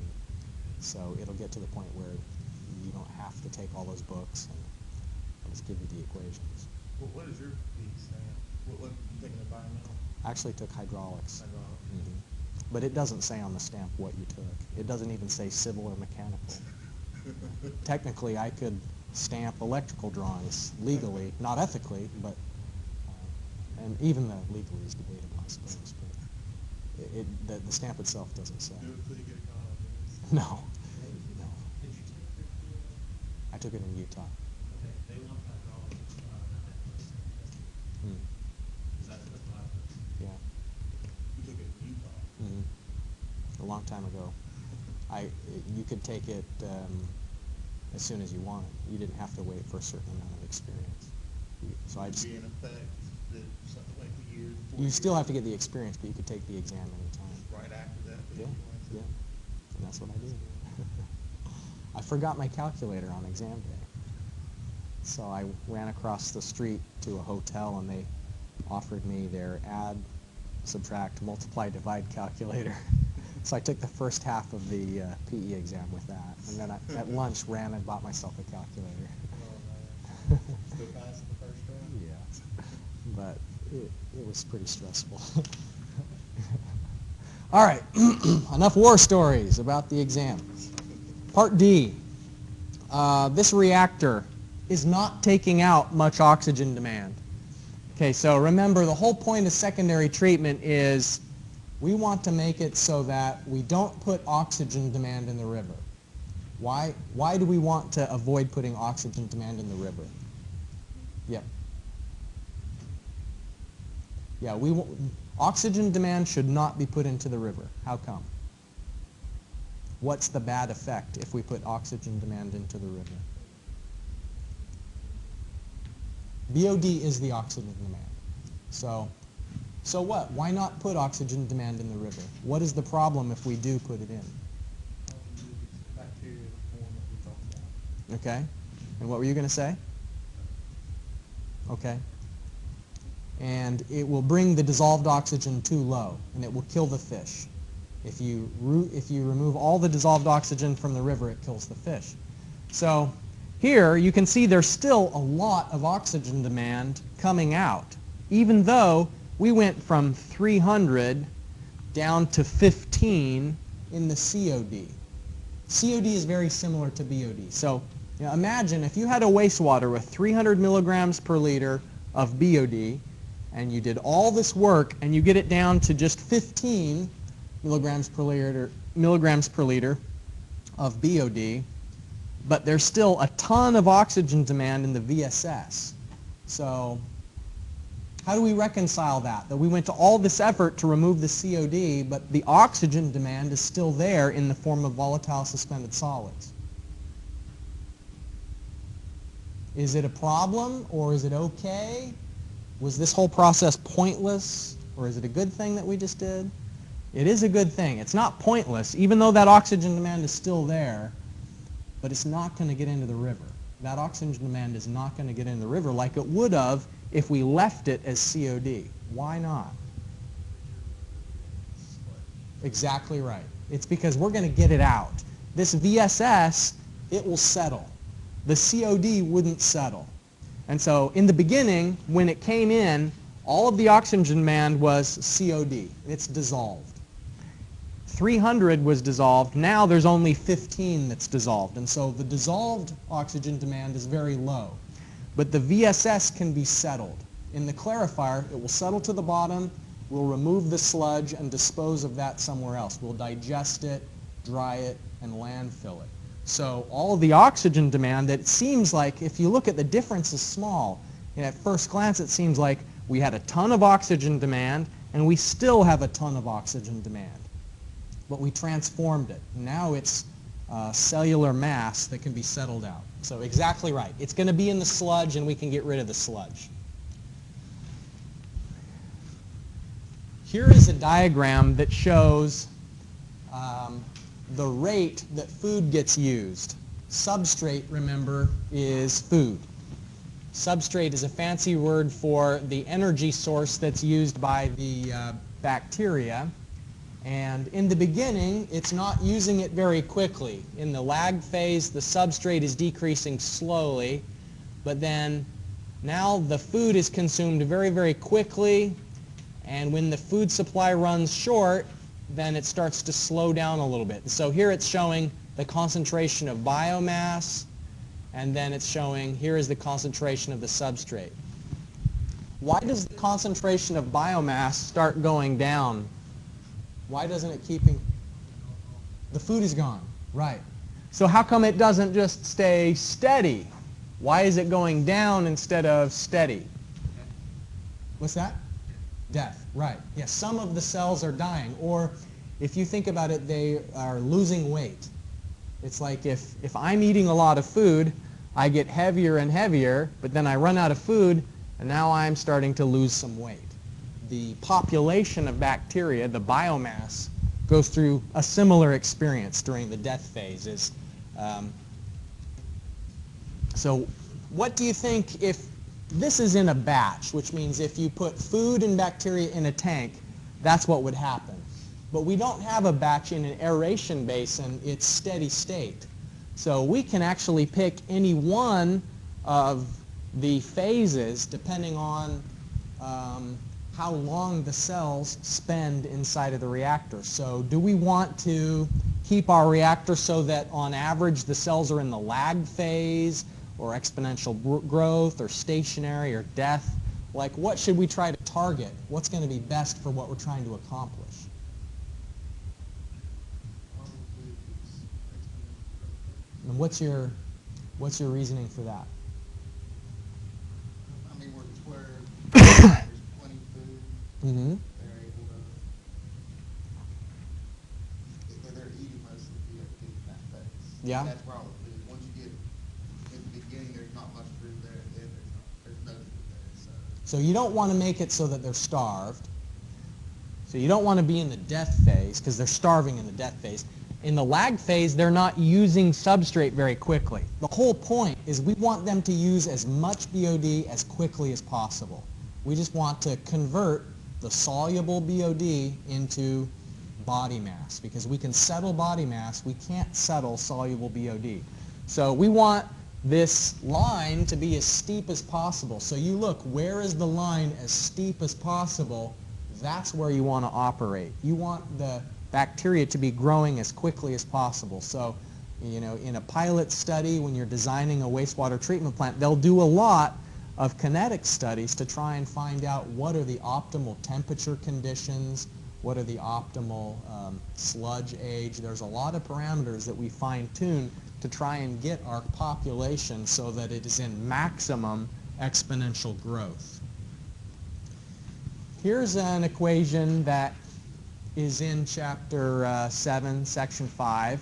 So it'll get to the point where you don't have to take all those books, and I'll just give you the equations. Well, what is your piece, Sam? What you taking environmental? I actually took hydraulics. Hydraulics. Mhm. But it doesn't say on the stamp what you took. It doesn't even say civil or mechanical. Technically, I could stamp electrical drawings legally, not ethically, but and even the legally is debatable, I suppose. But the stamp itself doesn't say. Do it till you get a college. No, no. Did you take your I took it in Utah. Okay, they want hydraulics Hmm. that's what I Yeah. You took it in Utah. Hmm. A long time ago. You could take it as soon as you wanted. You didn't have to wait for a certain amount of experience. So I Would just. be in effect that something like a year, 4 You still years, have to get the experience, but you could take the exam anytime. right after that. Yeah, yeah. And that's what I did. I forgot my calculator on exam day. So I ran across the street to a hotel, and they offered me their add, subtract, multiply, divide calculator. So I took the first half of the PE exam with that. And then at lunch ran and bought myself a calculator. Oh, man. Still passed the first round? Yeah. But it was pretty stressful. All right, enough war stories about the exam. Part D. This reactor is not taking out much oxygen demand. Okay, so remember, the whole point of secondary treatment is we want to make it so that we don't put oxygen demand in the river. Why do we want to avoid putting oxygen demand in the river? Yep. Yeah, oxygen demand should not be put into the river. How come? What's the bad effect if we put oxygen demand into the river? BOD is the oxygen demand. So what? Why not put oxygen demand in the river? What is the problem if we do put it in? Bacterial form that we talked about. Okay. And what were you going to say? Okay. And it will bring the dissolved oxygen too low, and it will kill the fish. If you remove all the dissolved oxygen from the river, it kills the fish. So here you can see there's still a lot of oxygen demand coming out, even though we went from 300 down to 15 in the COD. COD is very similar to BOD. So imagine if you had a wastewater with 300 milligrams per liter of BOD, and you did all this work, and you get it down to just 15 milligrams per liter of BOD, but there's still a ton of oxygen demand in the VSS. So how do we reconcile that? That we went to all this effort to remove the COD, but the oxygen demand is still there in the form of volatile suspended solids. Is it a problem, or is it okay? Was this whole process pointless, or is it a good thing that we just did? It is a good thing. It's not pointless, even though that oxygen demand is still there, but it's not going to get into the river. That oxygen demand is not going to get into the river like it would have if we left it as COD. Why not? Exactly right. It's because we're going to get it out. This VSS, it will settle. The COD wouldn't settle. And so in the beginning, when it came in, all of the oxygen demand was COD. It's dissolved. 300 was dissolved. Now there's only 15 that's dissolved. And so the dissolved oxygen demand is very low. But the VSS can be settled. In the clarifier, it will settle to the bottom. We'll remove the sludge and dispose of that somewhere else. We'll digest it, dry it, and landfill it. So all of the oxygen demand, that it seems like, if you look at the difference, is small. And at first glance, it seems like we had a ton of oxygen demand, and we still have a ton of oxygen demand. But we transformed it. Now it's cellular mass that can be settled out. So exactly right. It's going to be in the sludge, and we can get rid of the sludge. Here is a diagram that shows the rate that food gets used. Substrate, remember, is food. Substrate is a fancy word for the energy source that's used by the bacteria. And in the beginning, it's not using it very quickly. In the lag phase, the substrate is decreasing slowly, but then now the food is consumed very, very quickly, and when the food supply runs short, then it starts to slow down a little bit. So here it's showing the concentration of biomass, and then it's showing here is the concentration of the substrate. Why does the concentration of biomass start going down? Why doesn't it keep... The food is gone, right. So how come it doesn't just stay steady? Why is it going down instead of steady? What's that? Death, right. Yes, some of the cells are dying, or if you think about it, they are losing weight. It's like if I'm eating a lot of food, I get heavier and heavier, but then I run out of food, and now I'm starting to lose some weight. The population of bacteria, the biomass, goes through a similar experience during the death phases. So what do you think if this is in a batch, which means if you put food and bacteria in a tank, that's what would happen. But we don't have a batch in an aeration basin. It's steady state. So we can actually pick any one of the phases depending on how long the cells spend inside of the reactor. So do we want to keep our reactor so that on average the cells are in the lag phase, or exponential growth, or stationary, or death? Like, what should we try to target? What's going to be best for what we're trying to accomplish? And what's your reasoning for that? I mean, where there's plenty of food, Mm-hmm. they're able to, they're eating most of the food in that phase. Yeah. That's where all the food. Once you get in the beginning, there's not much food there. At the end, there's no food there. So you don't want to make it so that they're starved. So you don't want to be in the death phase, because they're starving in the death phase. In the lag phase, they're not using substrate very quickly. The whole point is we want them to use as much BOD as quickly as possible. We just want to convert the soluble BOD into body mass, because we can settle body mass, we can't settle soluble BOD. So we want this line to be as steep as possible. So you look, where is the line as steep as possible? That's where you want to operate. You want the bacteria to be growing as quickly as possible. So, you know, in a pilot study, when you're designing a wastewater treatment plant, they'll do a lot of kinetic studies to try and find out what are the optimal temperature conditions, what are the optimal sludge age. There's a lot of parameters that we fine-tune to try and get our population so that it is in maximum exponential growth. Here's an equation that is in Chapter 7, Section 5,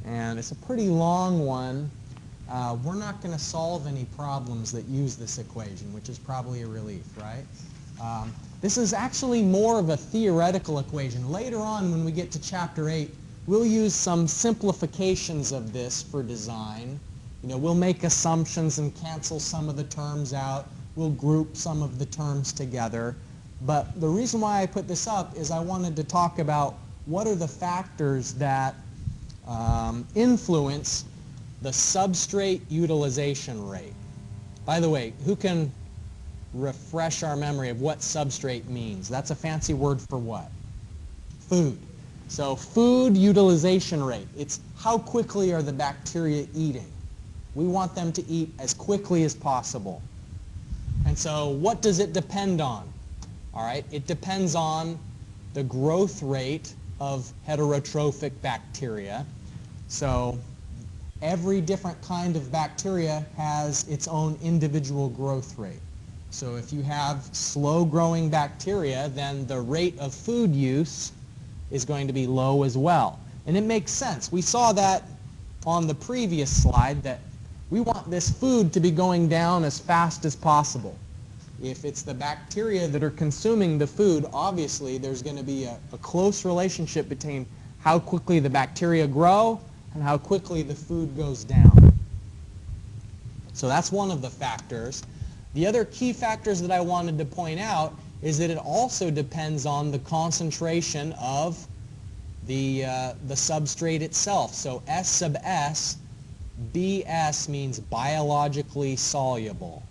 and it's a pretty long one. We're not going to solve any problems that use this equation, which is probably a relief, right? This is actually more of a theoretical equation. Later on, when we get to Chapter 8, we'll use some simplifications of this for design. You know, we'll make assumptions and cancel some of the terms out. We'll group some of the terms together. But the reason why I put this up is I wanted to talk about what are the factors that influence the substrate utilization rate. By the way, who can refresh our memory of what substrate means? That's a fancy word for what? Food. So food utilization rate. It's how quickly are the bacteria eating. We want them to eat as quickly as possible. And so what does it depend on? All right, it depends on the growth rate of heterotrophic bacteria. So every different kind of bacteria has its own individual growth rate. So if you have slow-growing bacteria, then the rate of food use is going to be low as well. And it makes sense. We saw that on the previous slide, that we want this food to be going down as fast as possible. If it's the bacteria that are consuming the food, obviously there's going to be a close relationship between how quickly the bacteria grow and how quickly the food goes down. So that's one of the factors. The other key factors that I wanted to point out is that it also depends on the concentration of the substrate itself. So S sub S, BS means biologically soluble.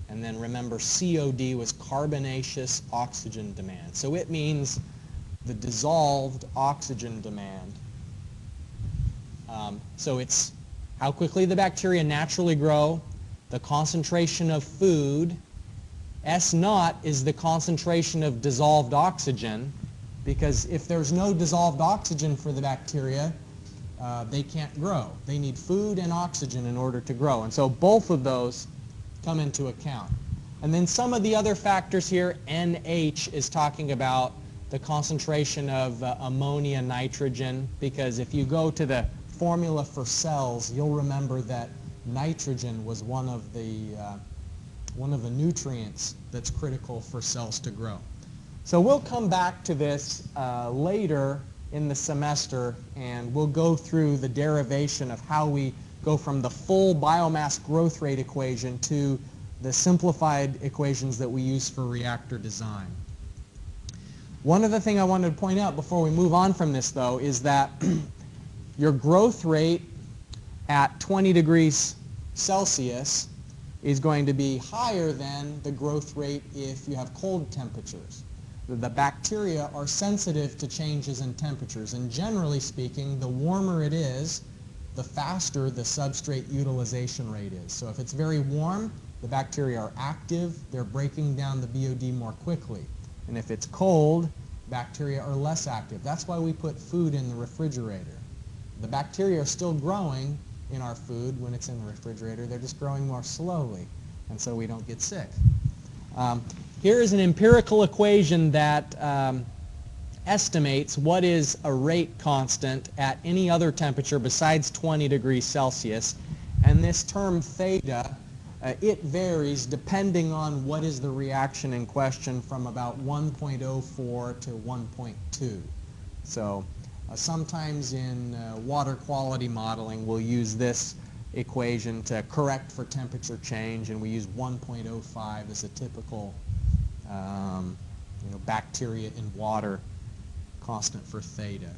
And then remember, COD was carbonaceous oxygen demand. So it means the dissolved oxygen demand. So it's how quickly the bacteria naturally grow, the concentration of food. S naught is the concentration of dissolved oxygen, because if there's no dissolved oxygen for the bacteria, they can't grow. They need food and oxygen in order to grow. And so both of those come into account. And then some of the other factors here, NH is talking about the concentration of ammonia, nitrogen, because if you go to the formula for cells, you'll remember that nitrogen was one of the nutrients that's critical for cells to grow. So we'll come back to this later in the semester, and we'll go through the derivation of how we go from the full biomass growth rate equation to the simplified equations that we use for reactor design. One other thing I wanted to point out before we move on from this, though, is that your growth rate at 20 degrees Celsius is going to be higher than the growth rate if you have cold temperatures. The bacteria are sensitive to changes in temperatures, and generally speaking, the warmer it is, the faster the substrate utilization rate is. So if it's very warm, the bacteria are active, they're breaking down the BOD more quickly. And if it's cold, bacteria are less active. That's why we put food in the refrigerator. The bacteria are still growing in our food when it's in the refrigerator, they're just growing more slowly, and so we don't get sick. Here is an empirical equation that estimates what is a rate constant at any other temperature besides 20 degrees Celsius. And this term theta, it varies depending on what is the reaction in question, from about 1.04 to 1.2. So sometimes in water quality modeling, we'll use this equation to correct for temperature change, and we use 1.05 as a typical bacteria in water constant for theta.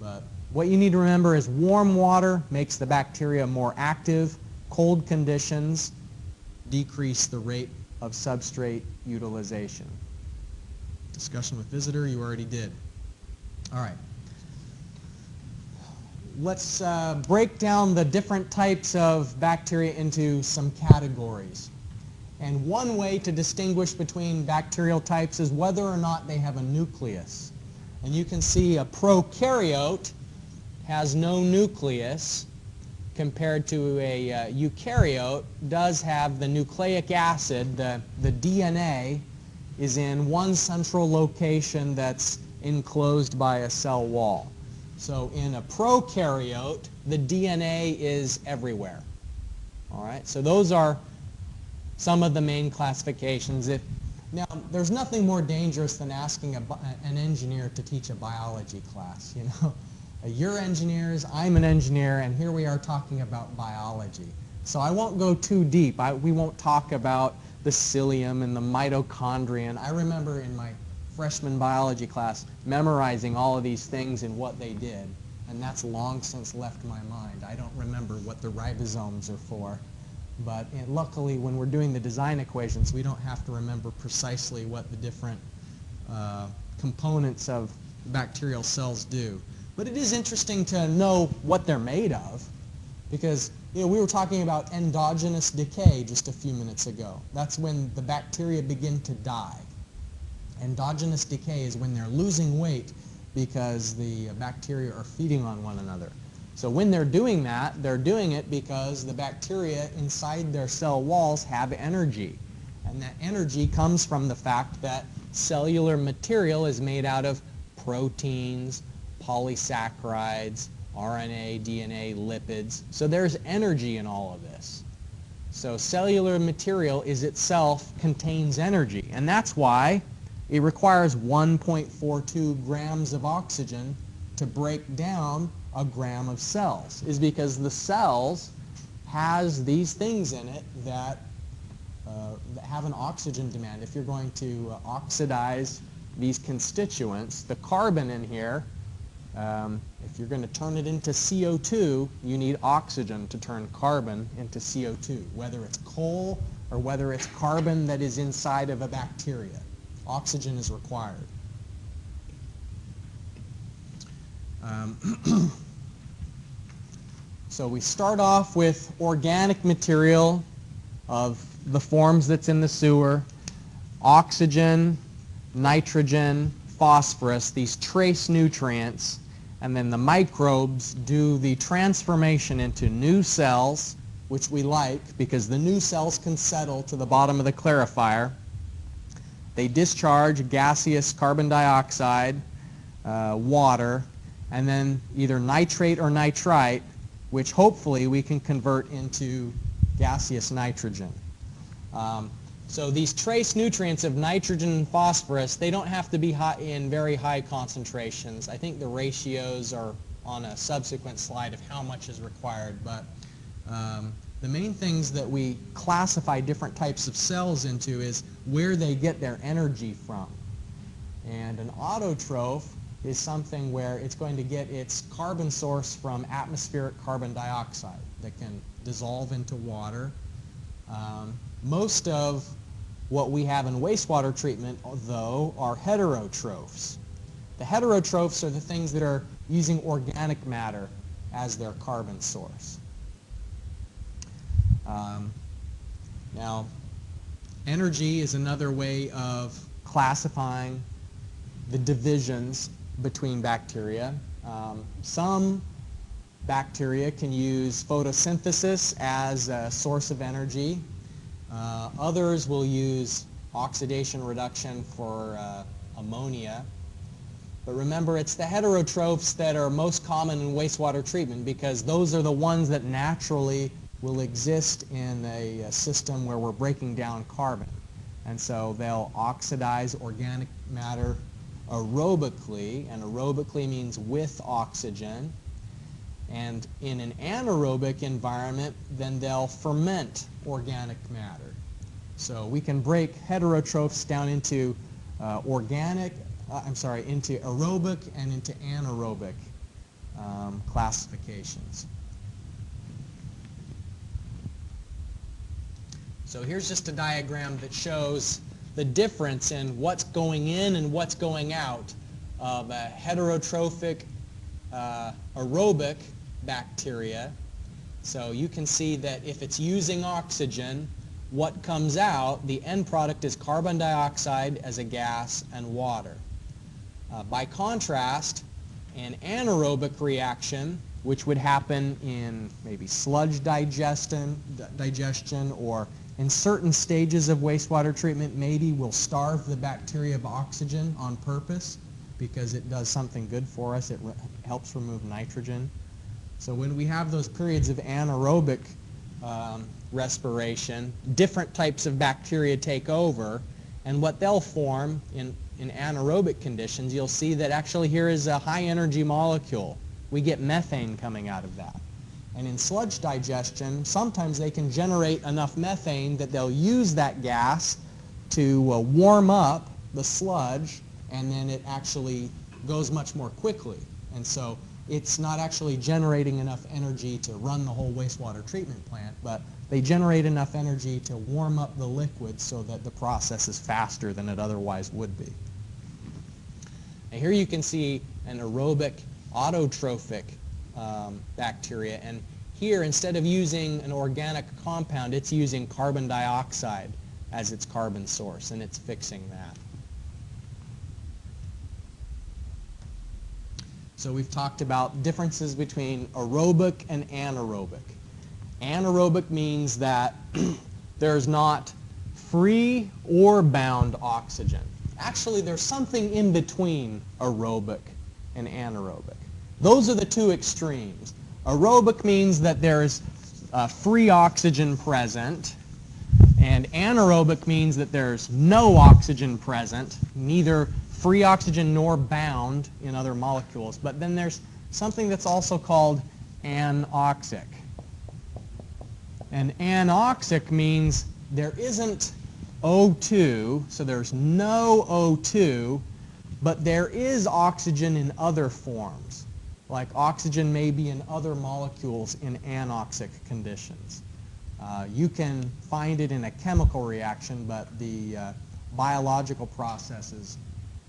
But what you need to remember is warm water makes the bacteria more active. Cold conditions decrease the rate of substrate utilization. Discussion with visitor, you already did. All right. Let's break down the different types of bacteria into some categories. And one way to distinguish between bacterial types is whether or not they have a nucleus. And you can see a prokaryote has no nucleus compared to a eukaryote does have the nucleic acid, the DNA, is in one central location that's enclosed by a cell wall. So in a prokaryote, the DNA is everywhere. All right, so those are some of the main classifications. Now, there's nothing more dangerous than asking an engineer to teach a biology class, you know. You're engineers, I'm an engineer, and here we are talking about biology. So I won't go too deep. We won't talk about the cilium and the mitochondrion. I remember in my freshman biology class memorizing all of these things and what they did, and that's long since left my mind. I don't remember what the ribosomes are for. But luckily, when we're doing the design equations, we don't have to remember precisely what the different components of bacterial cells do. But it is interesting to know what they're made of, because we were talking about endogenous decay just a few minutes ago. That's when the bacteria begin to die. Endogenous decay is when they're losing weight because the bacteria are feeding on one another. So when they're doing that, they're doing it because the bacteria inside their cell walls have energy. And that energy comes from the fact that cellular material is made out of proteins, polysaccharides, RNA, DNA, lipids. So there's energy in all of this. So cellular material is itself contains energy. And that's why it requires 1.42 grams of oxygen to break down a gram of cells, is because the cells has these things in it that have an oxygen demand. If you're going to oxidize these constituents, the carbon in here, if you're going to turn it into CO2, you need oxygen to turn carbon into CO2, whether it's coal or whether it's carbon that is inside of a bacteria. Oxygen is required. So we start off with organic material of the forms that's in the sewer, oxygen, nitrogen, phosphorus, these trace nutrients, and then the microbes do the transformation into new cells, which we like because the new cells can settle to the bottom of the clarifier. They discharge gaseous carbon dioxide, water, and then either nitrate or nitrite, which hopefully we can convert into gaseous nitrogen. So these trace nutrients of nitrogen and phosphorus, they don't have to be in very high concentrations. I think the ratios are on a subsequent slide of how much is required, but the main things that we classify different types of cells into is where they get their energy from. And an autotroph is something where it's going to get its carbon source from atmospheric carbon dioxide that can dissolve into water. Most of what we have in wastewater treatment, though, are heterotrophs. The heterotrophs are the things that are using organic matter as their carbon source. Now, energy is another way of classifying the divisions between bacteria. Some bacteria can use photosynthesis as a source of energy. Others will use oxidation reduction for ammonia. But remember, it's the heterotrophs that are most common in wastewater treatment because those are the ones that naturally will exist in a system where we're breaking down carbon. And so they'll oxidize organic matter aerobically, and aerobically means with oxygen. And in an anaerobic environment, then they'll ferment organic matter. So we can break heterotrophs down into into aerobic and into anaerobic classifications. So here's just a diagram that shows the difference in what's going in and what's going out of a heterotrophic aerobic bacteria. So you can see that if it's using oxygen, what comes out, the end product is carbon dioxide as a gas and water. By contrast, an anaerobic reaction, which would happen in maybe sludge digestion or in certain stages of wastewater treatment, maybe will starve the bacteria of oxygen on purpose because it does something good for us. It helps remove nitrogen. So when we have those periods of anaerobic respiration, different types of bacteria take over, and what they'll form in anaerobic conditions, you'll see that actually here is a high energy molecule. We get methane coming out of that. And in sludge digestion, sometimes they can generate enough methane that they'll use that gas to warm up the sludge, and then it actually goes much more quickly. And so it's not actually generating enough energy to run the whole wastewater treatment plant, but they generate enough energy to warm up the liquid so that the process is faster than it otherwise would be. Now here you can see an aerobic autotrophic bacteria, and here instead of using an organic compound, it's using carbon dioxide as its carbon source, and it's fixing that. So we've talked about differences between aerobic and anaerobic. Anaerobic means that there's not free or bound oxygen. Actually, there's something in between aerobic and anaerobic. Those are the two extremes. Aerobic means that there's free oxygen present, and anaerobic means that there's no oxygen present, neither free oxygen nor bound in other molecules. But then there's something that's also called anoxic. And anoxic means there isn't O2, so there's no O2, but there is oxygen in other forms. Like oxygen may be in other molecules in anoxic conditions. You can find it in a chemical reaction, but the biological processes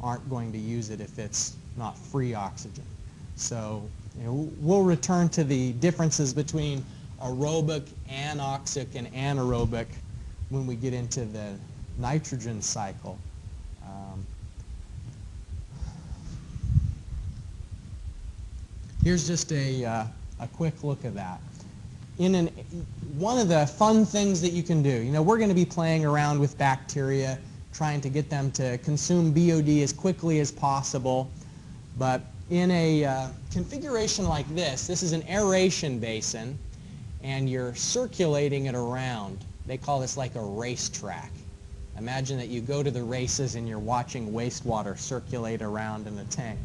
aren't going to use it if it's not free oxygen. So we'll return to the differences between aerobic, anoxic, and anaerobic when we get into the nitrogen cycle. Here's just a quick look at that. One of the fun things that you can do, we're going to be playing around with bacteria, trying to get them to consume BOD as quickly as possible. But in a configuration like this is an aeration basin, and you're circulating it around. They call this like a racetrack. Imagine that you go to the races and you're watching wastewater circulate around in a tank.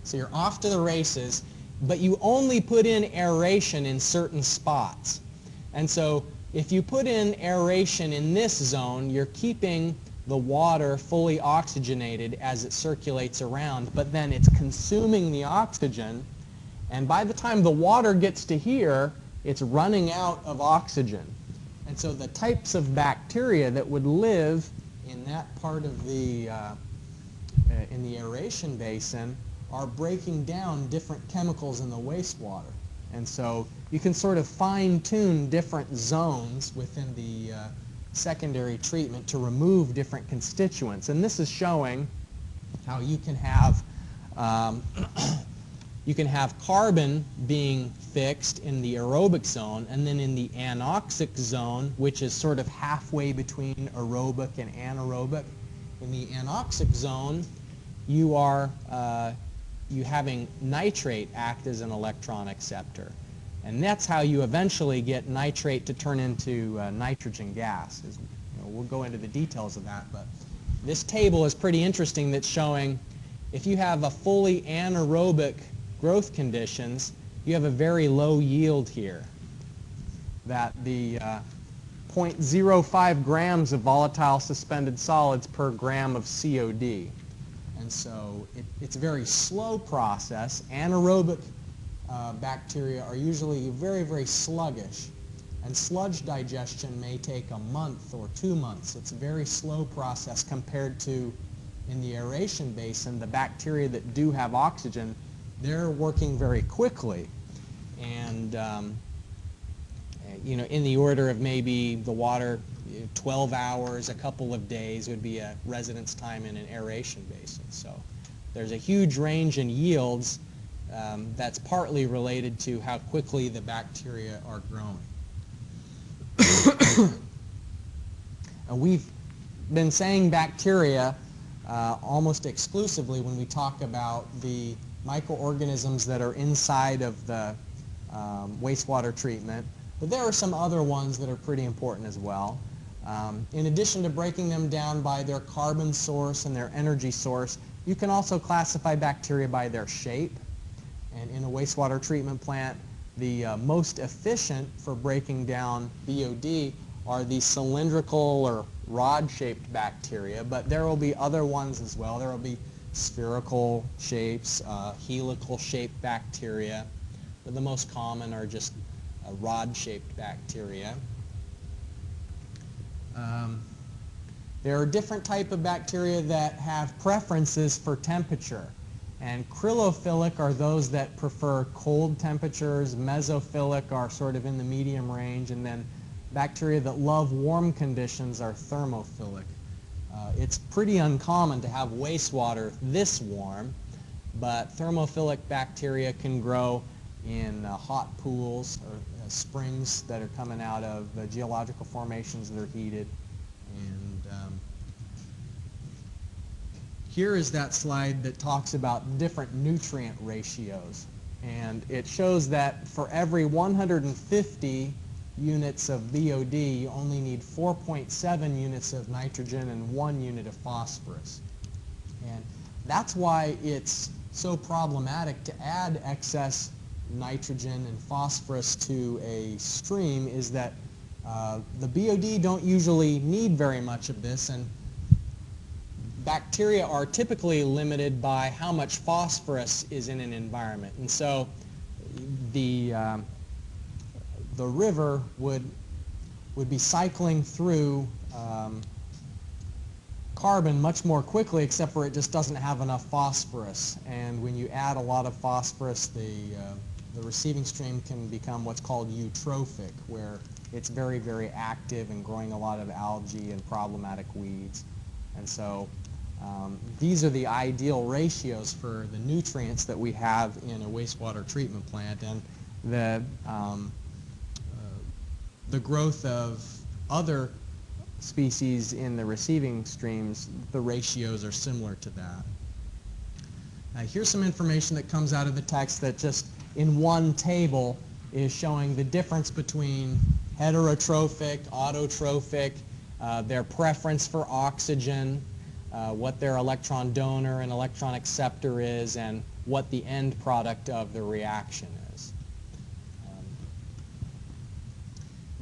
So you're off to the races, but you only put in aeration in certain spots. And so if you put in aeration in this zone, you're keeping the water fully oxygenated as it circulates around, but then it's consuming the oxygen, and by the time the water gets to here, it's running out of oxygen. And so the types of bacteria that would live in that part of the in the aeration basin are breaking down different chemicals in the wastewater. And so you can sort of fine-tune different zones within the secondary treatment to remove different constituents. And this is showing how you can have carbon being fixed in the aerobic zone, and then in the anoxic zone, which is sort of halfway between aerobic and anaerobic. In the anoxic zone, you are having nitrate act as an electron acceptor. And that's how you eventually get nitrate to turn into nitrogen gas. We'll go into the details of that, but this table is pretty interesting that's showing if you have a fully anaerobic growth conditions, you have a very low yield here. That the 0.05 grams of volatile suspended solids per gram of COD. And so it's a very slow process. Anaerobic bacteria are usually very, very sluggish. And sludge digestion may take a month or 2 months. It's a very slow process compared to, in the aeration basin, the bacteria that do have oxygen, they're working very quickly. And in the order of maybe the water 12 hours, a couple of days would be a residence time in an aeration basin. So there's a huge range in yields that's partly related to how quickly the bacteria are growing. We've been saying bacteria almost exclusively when we talk about the microorganisms that are inside of the wastewater treatment, but there are some other ones that are pretty important as well. In addition to breaking them down by their carbon source and their energy source, you can also classify bacteria by their shape. And in a wastewater treatment plant, the most efficient for breaking down BOD are the cylindrical or rod-shaped bacteria, but there will be other ones as well. There will be spherical shapes, helical-shaped bacteria, but the most common are just rod-shaped bacteria. There are different types of bacteria that have preferences for temperature. And cryophilic are those that prefer cold temperatures, mesophilic are sort of in the medium range, and then bacteria that love warm conditions are thermophilic. It's pretty uncommon to have wastewater this warm, but thermophilic bacteria can grow in hot pools or springs that are coming out of geological formations that are heated. And here is that slide that talks about different nutrient ratios. And it shows that for every 150 units of BOD, you only need 4.7 units of nitrogen and 1 unit of phosphorus. And that's why it's so problematic to add excess nitrogen and phosphorus to a stream, is that the BOD don't usually need very much of this, and bacteria are typically limited by how much phosphorus is in an environment. And so the river would be cycling through carbon much more quickly, except for it just doesn't have enough phosphorus. And when you add a lot of phosphorus, the receiving stream can become what's called eutrophic, where it's very, very active and growing a lot of algae and problematic weeds. And so these are the ideal ratios for the nutrients that we have in a wastewater treatment plant. And the growth of other species in the receiving streams, the ratios are similar to that. Here's some information that comes out of the text that just in one table is showing the difference between heterotrophic, autotrophic, their preference for oxygen, what their electron donor and electron acceptor is, and what the end product of the reaction is.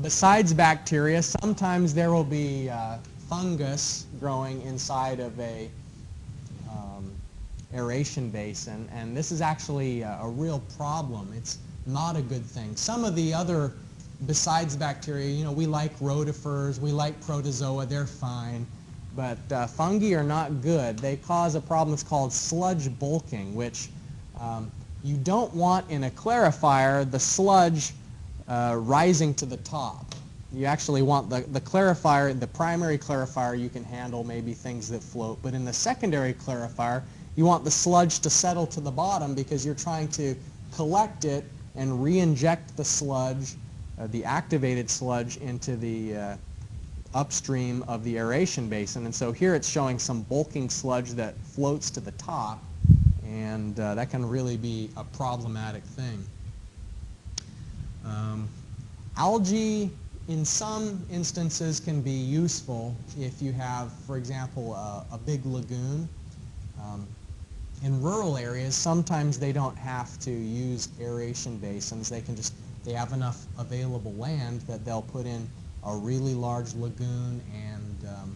Besides bacteria, sometimes there will be fungus growing inside of a aeration basin, and this is actually a real problem. It's not a good thing. Some of the other, besides bacteria, you know, we like rotifers, we like protozoa, they're fine, but fungi are not good. They cause a problem that's called sludge bulking, which you don't want in a clarifier the sludge rising to the top. You actually want the clarifier, the primary clarifier, you can handle maybe things that float, but in the secondary clarifier, you want the sludge to settle to the bottom because you're trying to collect it and re-inject the sludge, the activated sludge, into the upstream of the aeration basin. And so here it's showing some bulking sludge that floats to the top, and that can really be a problematic thing. Algae, in some instances, can be useful if you have, for example, a big lagoon. In rural areas, sometimes they don't have to use aeration basins. They have enough available land that they'll put in a really large lagoon, and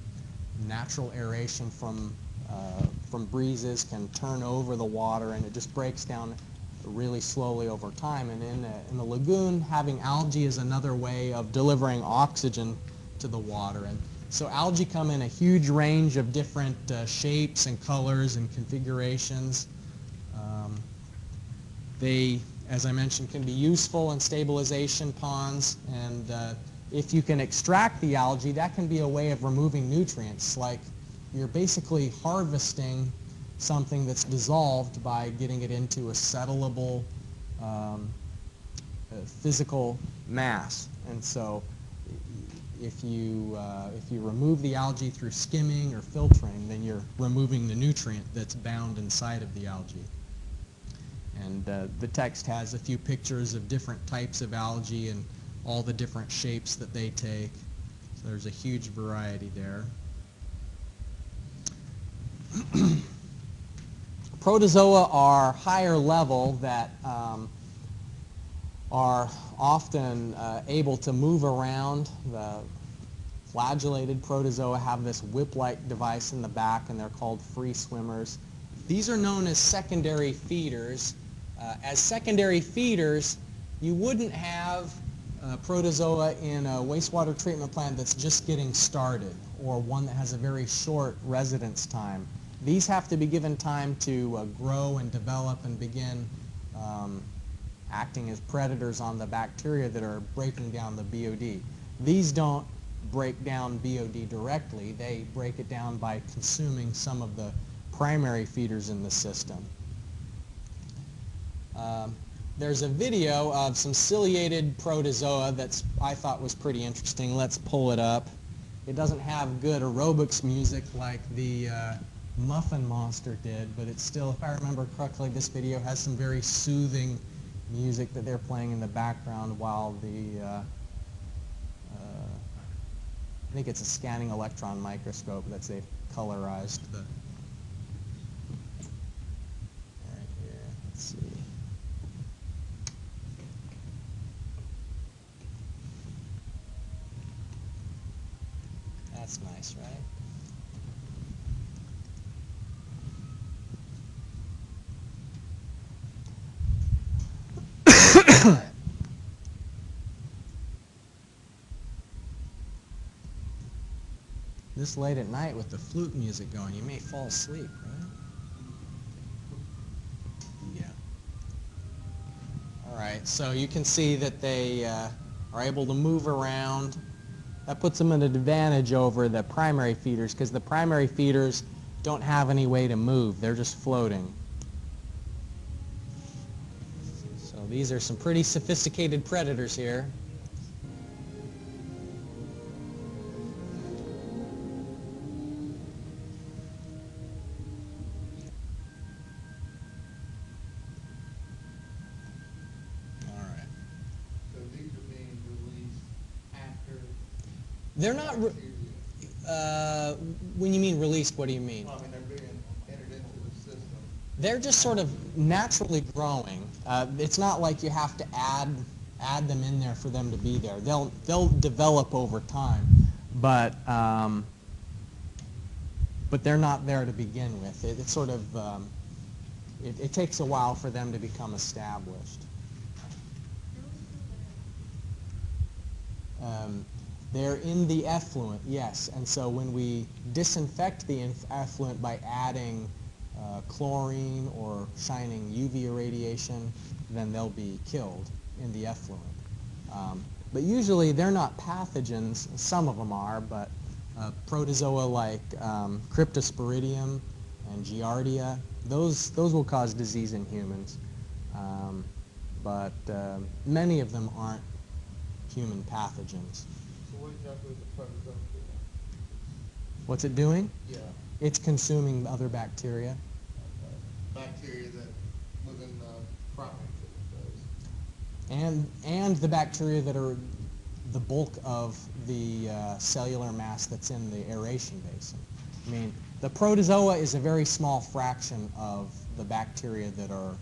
natural aeration from breezes can turn over the water, and it just breaks down really slowly over time. And in the lagoon, having algae is another way of delivering oxygen to the water. And so algae come in a huge range of different shapes and colors and configurations. They, as I mentioned, can be useful in stabilization ponds, and if you can extract the algae, that can be a way of removing nutrients. Like you're basically harvesting something that's dissolved by getting it into a settleable physical mass. And so if you remove the algae through skimming or filtering, then you're removing the nutrient that's bound inside of the algae. And the text has a few pictures of different types of algae and all the different shapes that they take. So there's a huge variety there. Protozoa are higher level that are often able to move around. The flagellated protozoa have this whip-like device in the back, and they're called free swimmers. These are known as secondary feeders. As secondary feeders, you wouldn't have protozoa in a wastewater treatment plant that's just getting started, or one that has a very short residence time. These have to be given time to grow and develop and begin acting as predators on the bacteria that are breaking down the BOD. These don't break down BOD directly. They break it down by consuming some of the primary feeders in the system. There's a video of some ciliated protozoa that I thought was pretty interesting. Let's pull it up. It doesn't have good aerobics music like the Muffin Monster did, but it's still, if I remember correctly, this video has some very soothing music that they're playing in the background while the, I think it's a scanning electron microscope that they've colorized. Right here, let's see. That's nice, right? This late at night with the flute music going, you may fall asleep, right? Yeah. All right, so you can see that they are able to move around. That puts them at an advantage over the primary feeders, because the primary feeders don't have any way to move. They're just floating. So these are some pretty sophisticated predators here. They're not, when you mean released, what do you mean? Well, I mean, they're being entered into the system. They're just sort of naturally growing. It's not like you have to add them in there for them to be there. They'll develop over time, but they're not there to begin with. It's sort of, it takes a while for them to become established. They're in the effluent, yes, and so when we disinfect the effluent by adding chlorine or shining UV irradiation, then they'll be killed in the effluent. But usually they're not pathogens. Some of them are, but protozoa like Cryptosporidium and Giardia, those will cause disease in humans. But many of them aren't human pathogens. So what exactly is the protozoa doing? What's it doing? Yeah. It's consuming other bacteria. Bacteria that was in the primary phase. And the bacteria that are the bulk of the cellular mass that's in the aeration basin. I mean, the protozoa is a very small fraction of the bacteria that are,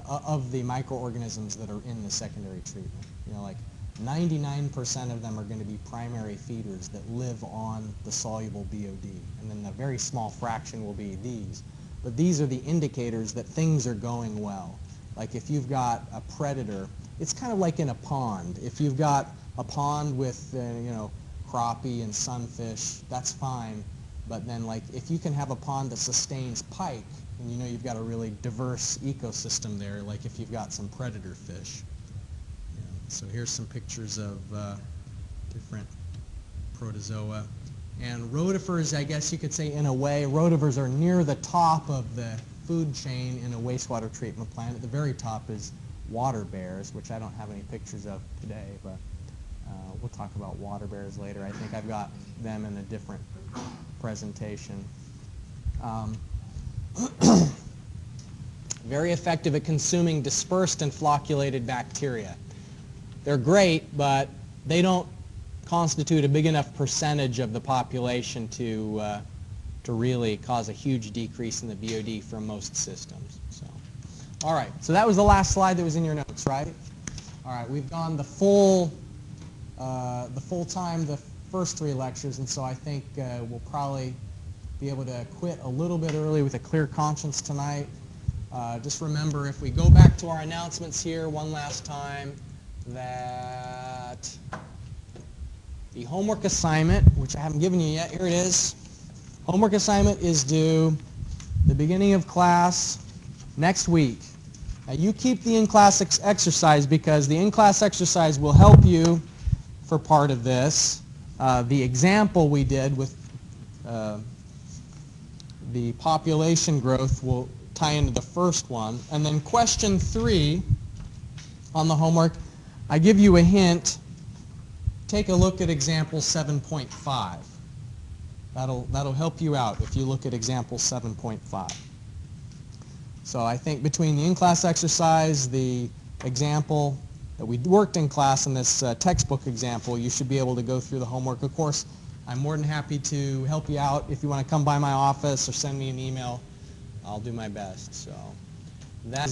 of the microorganisms that are in the secondary treatment. You know, like 99% of them are going to be primary feeders that live on the soluble BOD, and then a very small fraction will be these. But these are the indicators that things are going well. Like if you've got a predator, it's kind of like in a pond. If you've got a pond with, you know, crappie and sunfish, that's fine. But then, like, if you can have a pond that sustains pike, and you know you've got a really diverse ecosystem there, like if you've got some predator fish. So here's some pictures of different protozoa. And rotifers, I guess you could say in a way, rotifers are near the top of the food chain in a wastewater treatment plant. At the very top is water bears, which I don't have any pictures of today, but we'll talk about water bears later. I think I've got them in a different presentation. Very effective at consuming dispersed and flocculated bacteria. They're great, but they don't constitute a big enough percentage of the population to really cause a huge decrease in the BOD for most systems. So, all right, so that was the last slide that was in your notes, right? All right, we've gone the full time, the first 3 lectures, and so I think we'll probably be able to quit a little bit early with a clear conscience tonight. Just remember, if we go back to our announcements here one last time, that the homework assignment, which I haven't given you yet, here it is. Homework assignment is due the beginning of class next week. Now you keep the in-class exercise because the in-class exercise will help you for part of this. The example we did with the population growth will tie into the first one. And then question 3 on the homework, I give you a hint. Take a look at example 7.5. That'll help you out if you look at example 7.5. So I think between the in-class exercise, the example that we worked in class, and this textbook example, you should be able to go through the homework. Of course, I'm more than happy to help you out. If you want to come by my office or send me an email, I'll do my best. So that's